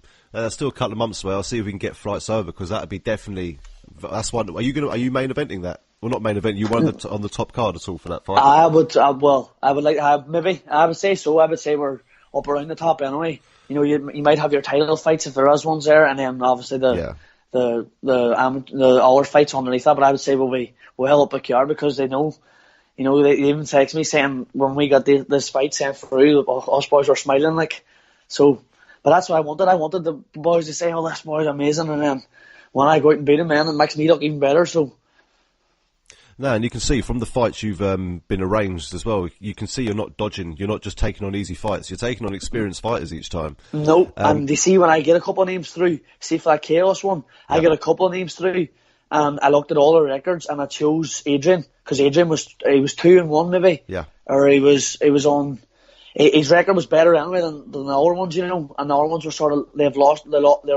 [SPEAKER 7] still a couple of months away. I'll see if we can get flights over, because that'd be that's one. Are you main eventing that? Well, not main event. You won on the top card at all for that fight?
[SPEAKER 10] I would like to have, maybe I would say so. I would say we're up around the top anyway. You know, you might have your title fights if there is ones there, and then obviously the other fights underneath that. But I would say we'll be well up a card, because they know. You know, they even text me saying when we got this fight sent through, us boys were smiling like. So, but that's what I wanted. I wanted the boys to say, "Oh, this boy's amazing," and then when I go out and beat him, man, it makes me look even better. So.
[SPEAKER 7] No, and you can see from the fights you've been arranged as well, you can see you're not dodging, you're not just taking on easy fights, you're taking on experienced fighters each time.
[SPEAKER 10] No, and you see when I get a couple of names through, see for that Chaos one, I get a couple of names through, and I looked at all the records and I chose Adrian, because Adrian was 2-1 maybe, or he was on. His record was better anyway than the other ones, you know, and the other ones were sort of, they're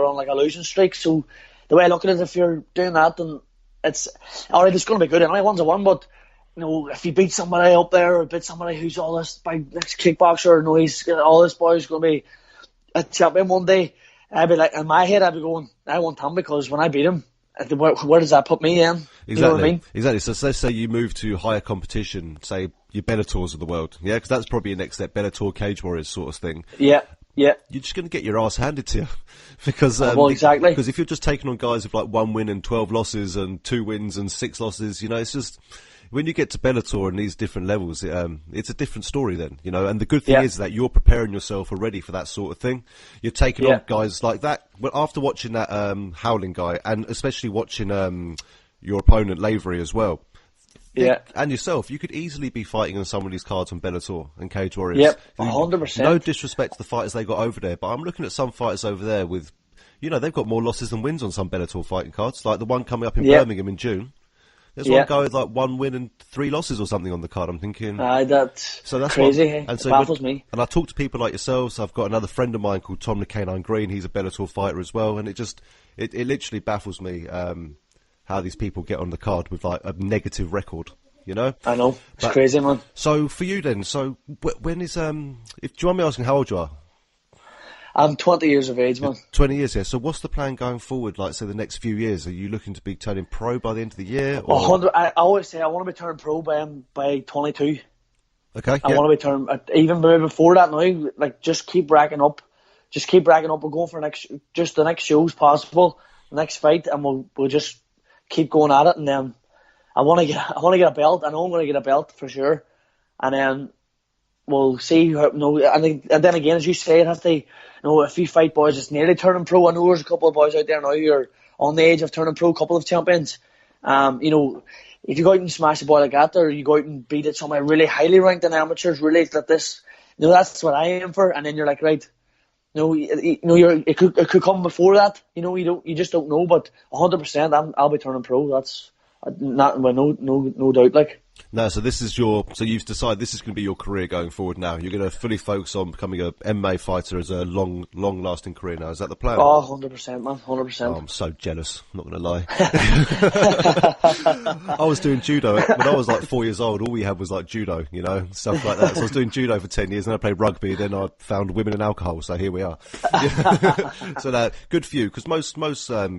[SPEAKER 10] on like a losing streak. So the way I look at it, if you're doing that, then it's alright. It's going to be good anyway. 1-1, but you know, if you beat somebody up there, or beat somebody who's all this big next kickboxer, no, he's all this boy's going to be a champion one day. I'd be like, in my head, I'd be going, I want him, because when I beat him, where does that put me in?
[SPEAKER 7] Exactly.
[SPEAKER 10] You know what I mean?
[SPEAKER 7] Exactly. So let's say you move to higher competition, say your Bellators of the world, yeah, because that's probably your next step, Bellator, Cage Warriors sort of thing.
[SPEAKER 10] Yeah. You're
[SPEAKER 7] just going to get your ass handed to you, because
[SPEAKER 10] exactly.
[SPEAKER 7] Because if you're just taking on guys with like 1 win and 12 losses and 2 wins and 6 losses, you know, it's just when you get to Bellator and these different levels, it's a different story then, you know. And the good thing is that you're preparing yourself already for that sort of thing. You're taking on guys like that. Well, after watching that Howling guy, and especially watching your opponent Lavery as well.
[SPEAKER 10] Yeah,
[SPEAKER 7] and yourself, you could easily be fighting on some of these cards on Bellator and Cage Warriors.
[SPEAKER 10] Yep, 100%.
[SPEAKER 7] No disrespect to the fighters they got over there, but I'm looking at some fighters over there with, you know, they've got more losses than wins on some Bellator fighting cards, like the one coming up in Birmingham in June. There's one guy with like 1 win and 3 losses or something on the card. I'm thinking,
[SPEAKER 10] that's crazy. And so baffles me.
[SPEAKER 7] And I talk to people like yourselves. I've got another friend of mine called Tom the Canine Green. He's a Bellator fighter as well, and it literally baffles me how these people get on the card with like a negative record. You know?
[SPEAKER 10] I know. It's crazy, man.
[SPEAKER 7] So for you then, when is, if do you mind me asking how old you are?
[SPEAKER 10] I'm 20 years of age, man.
[SPEAKER 7] 20 years, yeah. So what's the plan going forward, like, say, the next few years? Are you looking to be turning pro by the end of the year? Or?
[SPEAKER 10] 100. I always say I want to be turning pro by 22.
[SPEAKER 7] Okay,
[SPEAKER 10] I want to be turning, even before that now, like, just keep racking up. We're going for the next shows possible, the next fight, and we'll just keep going at it, and then I want to get a belt. I know I'm going to get a belt for sure, and then we'll see. And then again, as you say, it has to. If you fight boys that's nearly turning pro, I know there's a couple of boys out there now who are on the edge of turning pro, a couple of champions. If you go out and smash a boy like that, or you go out and beat somebody really highly ranked in amateurs, really that this, that's what I aim for. And then you're like, right, it could come before that. You just don't know. But 100%, I'll be turning pro. That's not no doubt. Like.
[SPEAKER 7] No, so you've decided this is going to be your career going forward now. You're going to fully focus on becoming a MMA fighter as a long-lasting career now. Is that the plan?
[SPEAKER 10] Oh, 100%, man, 100%.
[SPEAKER 7] Oh, I'm so jealous, I'm not going to lie. I was doing judo when I was like 4 years old. All we had was like judo, stuff like that. So I was doing judo for 10 years, then I played rugby, then I found women and alcohol, so here we are. So good for you, because most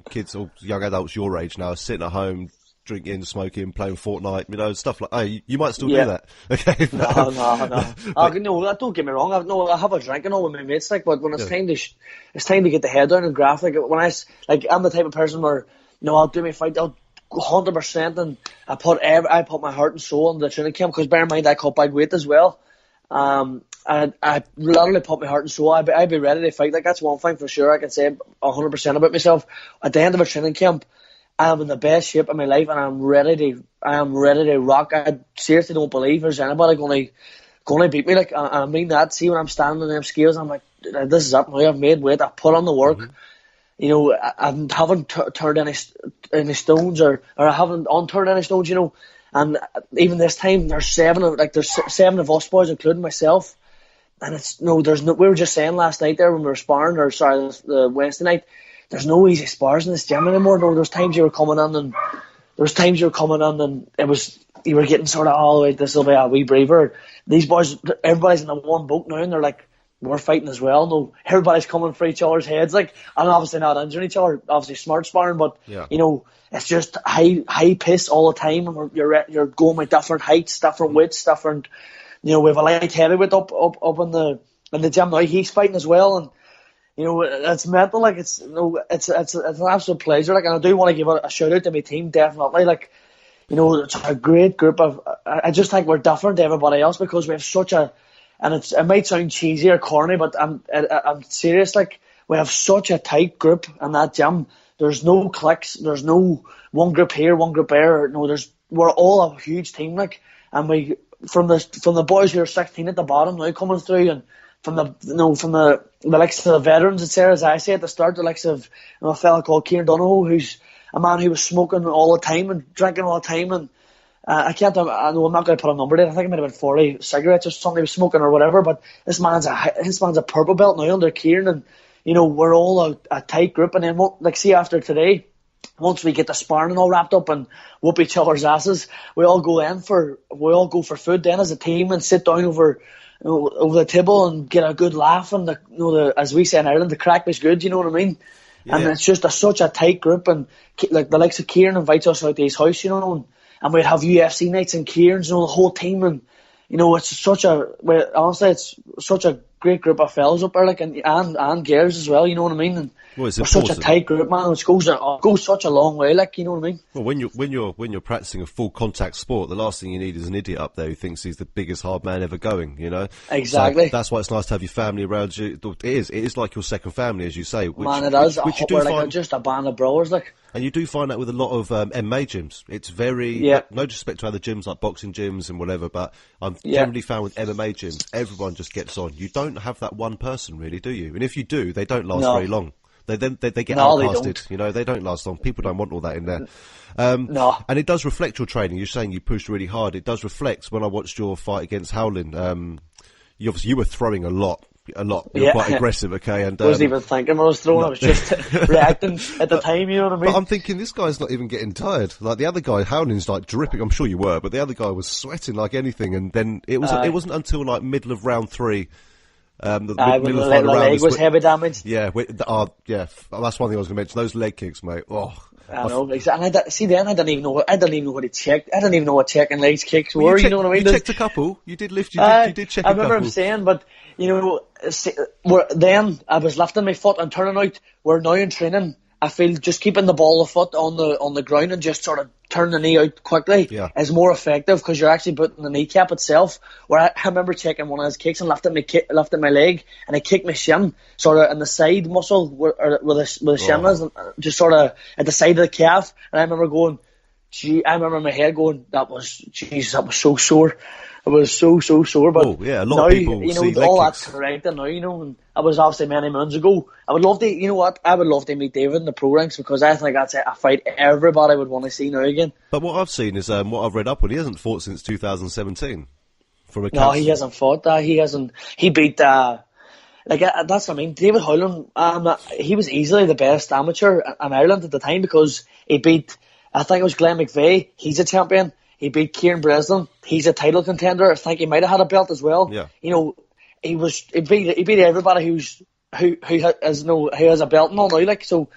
[SPEAKER 7] kids or young adults your age now are sitting at home, drinking, smoking, playing Fortnite, stuff like. Hey, you might still do that. Okay.
[SPEAKER 10] No. Don't get me wrong. I have a drink and all with my mates, but when it's time to get the head down and graph, I'm the type of person where I'll do my fight, I'll 100%, and I put my heart and soul into the training camp, because bear in mind I cut big weight as well. I literally put my heart and soul. I'd be ready to fight. That's one thing for sure. I can say 100% about myself. At the end of a training camp, I'm in the best shape of my life, and I'm ready to rock. I seriously don't believe there's anybody going to beat me. I mean that. See, when I'm standing on them scales, I'm like, this is up now. I've made weight. I've put on the work. I haven't turned any stones, or I haven't unturned any stones. And even this time, there's seven of us boys, including myself. And we were just saying last night there when we were sparring, the Wednesday night, there's no easy spars in this gym anymore. No, there's times you were coming in and it was, you were getting sort of, oh, wait, this will be a wee braver. These boys, everybody's in the one boat now, and they're like, we're fighting as well. No, everybody's coming for each other's heads, like, and obviously not injuring each other, obviously smart sparring, but, it's just high pace all the time, and you're going with different heights, different weights, different, we have a light heavyweight up in the gym now, he's fighting as well, and, it's mental, like, it's an absolute pleasure, like, and I do want to give a shout out to my team, definitely, like, it's a great group of, I just think we're different to everybody else because we have such a, and it might sound cheesy or corny, but I'm serious, like, we have such a tight group in that gym. There's no cliques, there's no one group here, one group there, we're all a huge team, like, and we, from the boys who are 16 at the bottom now coming through, and from the likes of the veterans, it's there, as I say at the start, the likes of a fella called Kieran Donohoe, who's a man who was smoking all the time and drinking all the time, and I know I'm not going to put a number there. I think it might have been 40 cigarettes or something he was smoking or whatever, but this man's a purple belt now under Kieran, and we're all a tight group, and then see after today, once we get the sparring all wrapped up and whoop each other's asses, we all go for food then as a team and sit down over the table and get a good laugh, and as we say in Ireland, the crack was good, you know what I mean? Yeah. And it's just such a tight group, and like the likes of Kieran invites us out to his house, and we'd have UFC nights and Kieran's, the whole team, and it's such a great group of fellas up there, like, and girls as well, you know what I mean? And we're such a tight group, man. It goes such a long way, like, you know what I mean?
[SPEAKER 7] Well, when you're practicing a full contact sport, the last thing you need is an idiot up there who thinks he's the biggest hard man ever going,
[SPEAKER 10] Exactly.
[SPEAKER 7] So that's why it's nice to have your family around you. It is like your second family, as you say.
[SPEAKER 10] Man, it is. Which you do find, just a band of brothers, like.
[SPEAKER 7] And you do find that with a lot of MMA gyms. It's very, no disrespect to other gyms like boxing gyms and whatever, but I've generally found with MMA gyms, everyone just gets on. You don't have that one person really, do you? And if you do, they don't last very long. They get outlasted. They don't last long. People don't want all that in there. And it does reflect your training. You're saying you pushed really hard. It does reflect when I watched your fight against Howlin. You were throwing a lot. You were quite aggressive, okay? And
[SPEAKER 10] I wasn't even thinking when I was throwing. I was just reacting at the time, you know what I mean?
[SPEAKER 7] But I'm thinking, this guy's not even getting tired. Like, the other guy, Howlin's like dripping. I'm sure you were, but the other guy was sweating like anything. And then it wasn't until like middle of round 3.
[SPEAKER 10] When the leg was heavy damage.
[SPEAKER 7] Yeah, that's one thing I was going to mention. Those leg kicks, mate. Oh.
[SPEAKER 10] I know, exactly. And I didn't even know what to check. I didn't even know what checking legs kicks were. You know what I mean?
[SPEAKER 7] You checked a couple. You did lift. You did check.
[SPEAKER 10] I remember him saying, but then I was lifting my foot and turning out. We're now in training. I feel just keeping the ball of foot on the ground and just sort of turn the knee out quickly is more effective because you're actually putting the kneecap itself. Where I remember checking one of his kicks and lifting my leg and I kicked my shin sort of in the side muscle where the shin is, just sort of at the side of the calf. And I remember going, I remember in my head going, that was so sore. It was so sore, but
[SPEAKER 7] a lot of people see
[SPEAKER 10] all that's corrected now, and it was obviously many months ago. I would love to, I would love to meet David in the pro ranks because I think that's a fight everybody would want to see now again.
[SPEAKER 7] But what I've seen is what I've read up on. He hasn't fought since 2017.
[SPEAKER 10] No, he hasn't fought that. He hasn't. He beat that's what I mean. David Howlin, he was easily the best amateur in Ireland at the time because he beat, I think it was Glenn McVeigh. He's a champion. He beat Kieran Breslin. He's a title contender. I think he might have had a belt as well.
[SPEAKER 7] Yeah.
[SPEAKER 10] He beat everybody who has a belt and all now. Like, so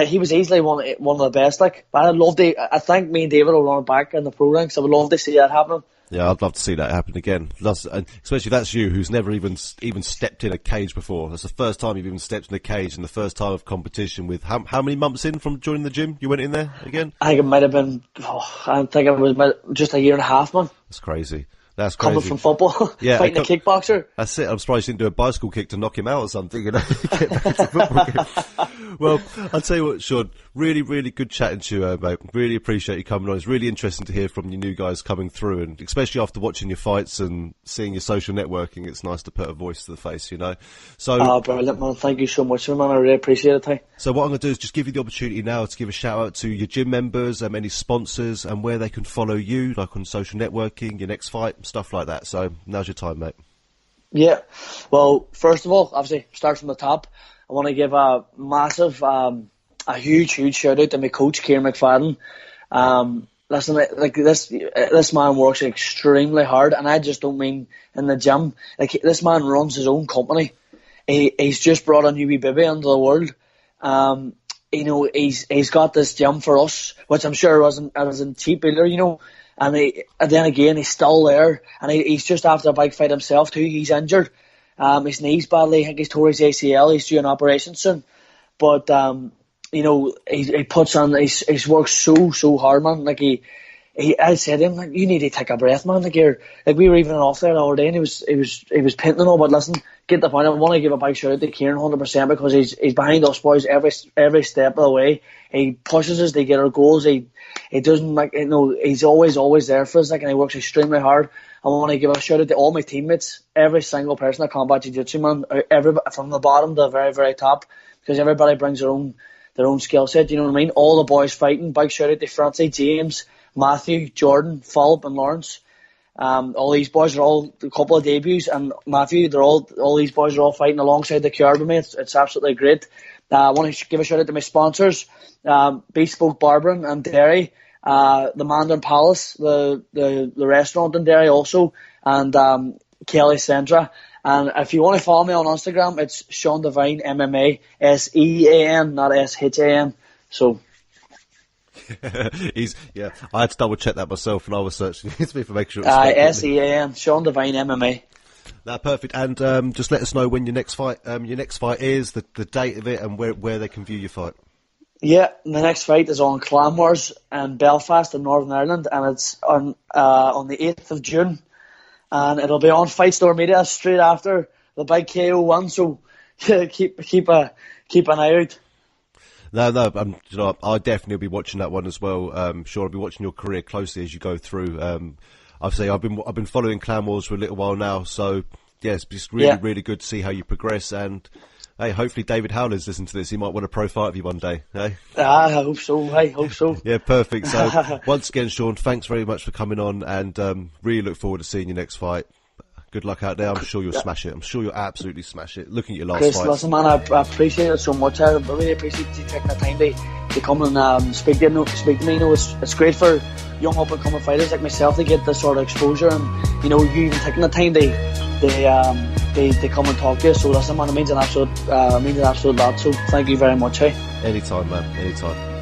[SPEAKER 10] he was easily one of the best. Like, but I think me and David will run it back in the pro ranks. I would love to see that happening.
[SPEAKER 7] Yeah, I'd love to see that happen again. Especially that's you, who's never even stepped in a cage before. That's the first time you've even stepped in a cage, and the first time of competition. With how many months in from joining the gym you went in there again?
[SPEAKER 10] I think it might have been. I think it was just a year and a half, man.
[SPEAKER 7] That's crazy. That's crazy.
[SPEAKER 10] Coming from football,
[SPEAKER 7] Yeah,
[SPEAKER 10] fighting a kickboxer.
[SPEAKER 7] That's it. I'm surprised you didn't do a bicycle kick to knock him out or something, you know. Get back to football game. Well, I'll tell you what, Sean, really, really good chatting to you, mate. Really appreciate you coming on. It's really interesting to hear from you new guys coming through, and especially after watching your fights and seeing your social networking, it's nice to put a voice to the face, you know. So,
[SPEAKER 10] brilliant, man. Thank you so much, man. I really appreciate it. Hey.
[SPEAKER 7] So what I'm going to do is just give you the opportunity now to give a shout out to your gym members, any sponsors, and where they can follow you, like on social networking, your next fight, stuff like that. So now's your time, mate.
[SPEAKER 10] Yeah. Well, first of all, obviously, start from the top. I want to give a massive, a huge shout out to my coach, Kieran McFadden. Listen, like this man works extremely hard, and I just don't mean in the gym. Like, this man runs his own company. He's just brought a new wee baby into the world. You know, he's got this gym for us, which I'm sure wasn't cheap either, you know. And then again, he's still there, and he's just after a big fight himself too. He's injured, his knee's badly. I think he's tore his ACL. He's due an operation soon, but you know, he puts on. He's worked so hard, man. Like I said to him, like, you need to take a breath, man. Like we were even off there the other day, and he was painting and all. But listen, get the point. I want to give a big shout out to Kieran 100% because he's behind us boys every step of the way. He pushes us to get our goals. He doesn't, like, you know, he's always there for us, like, and he works extremely hard. I want to give a shout out to all my teammates, every single person at Combat Jiu-Jitsu, man, from the bottom to the very, very top, because everybody brings their own skill set. You know what I mean? All the boys fighting. Big shout out to Francie, James, Matthew, Jordan, Philip, and Lawrence. All these boys are all a couple of debuts, and Matthew, all these boys are all fighting alongside the QR with me. It's absolutely great. I want to give a shout out to my sponsors, Bespoke Barbering and Derry, the Mandarin Palace, the restaurant in Derry also, and Kelly Sandra. And if you want to follow me on Instagram, it's Sean Devine MMA, SEAN, not SHAN. So.
[SPEAKER 7] I had to double check that myself, and I was searching to make sure it was
[SPEAKER 10] SEAN, Sean Devine MMA.
[SPEAKER 7] Perfect. And just let us know when your next fight is, the date of it, and where they can view your fight.
[SPEAKER 10] Yeah, the next fight is on Clan Wars in Belfast in Northern Ireland, and it's on the 8th of June, and it'll be on Fight Store Media straight after the big KO one. So keep an eye out.
[SPEAKER 7] No, you know, I'll definitely be watching that one as well. Sure, I'll be watching your career closely as you go through. I've been following Clan Wars for a little while now, so yeah, it's just really good to see how you progress. And hey, hopefully David Howler's listening to this. He might want a pro fight of you one day. Hey?
[SPEAKER 10] I hope so.
[SPEAKER 7] Yeah, perfect. So once again, Sean, thanks very much for coming on, and really look forward to seeing your next fight. Good luck out there. I'm sure you'll smash it. I'm sure you'll absolutely smash it. Looking at your last
[SPEAKER 10] Chris,
[SPEAKER 7] fight.
[SPEAKER 10] Listen, man, I appreciate it so much. I really appreciate you taking the time to come and speak to me. You know, it's great for young up and coming fighters like myself to get this sort of exposure, and you know, you even taking the time to come and talk to you. So listen, man, it means an absolute lot. So thank you very much. Hey.
[SPEAKER 7] Anytime, man. Anytime.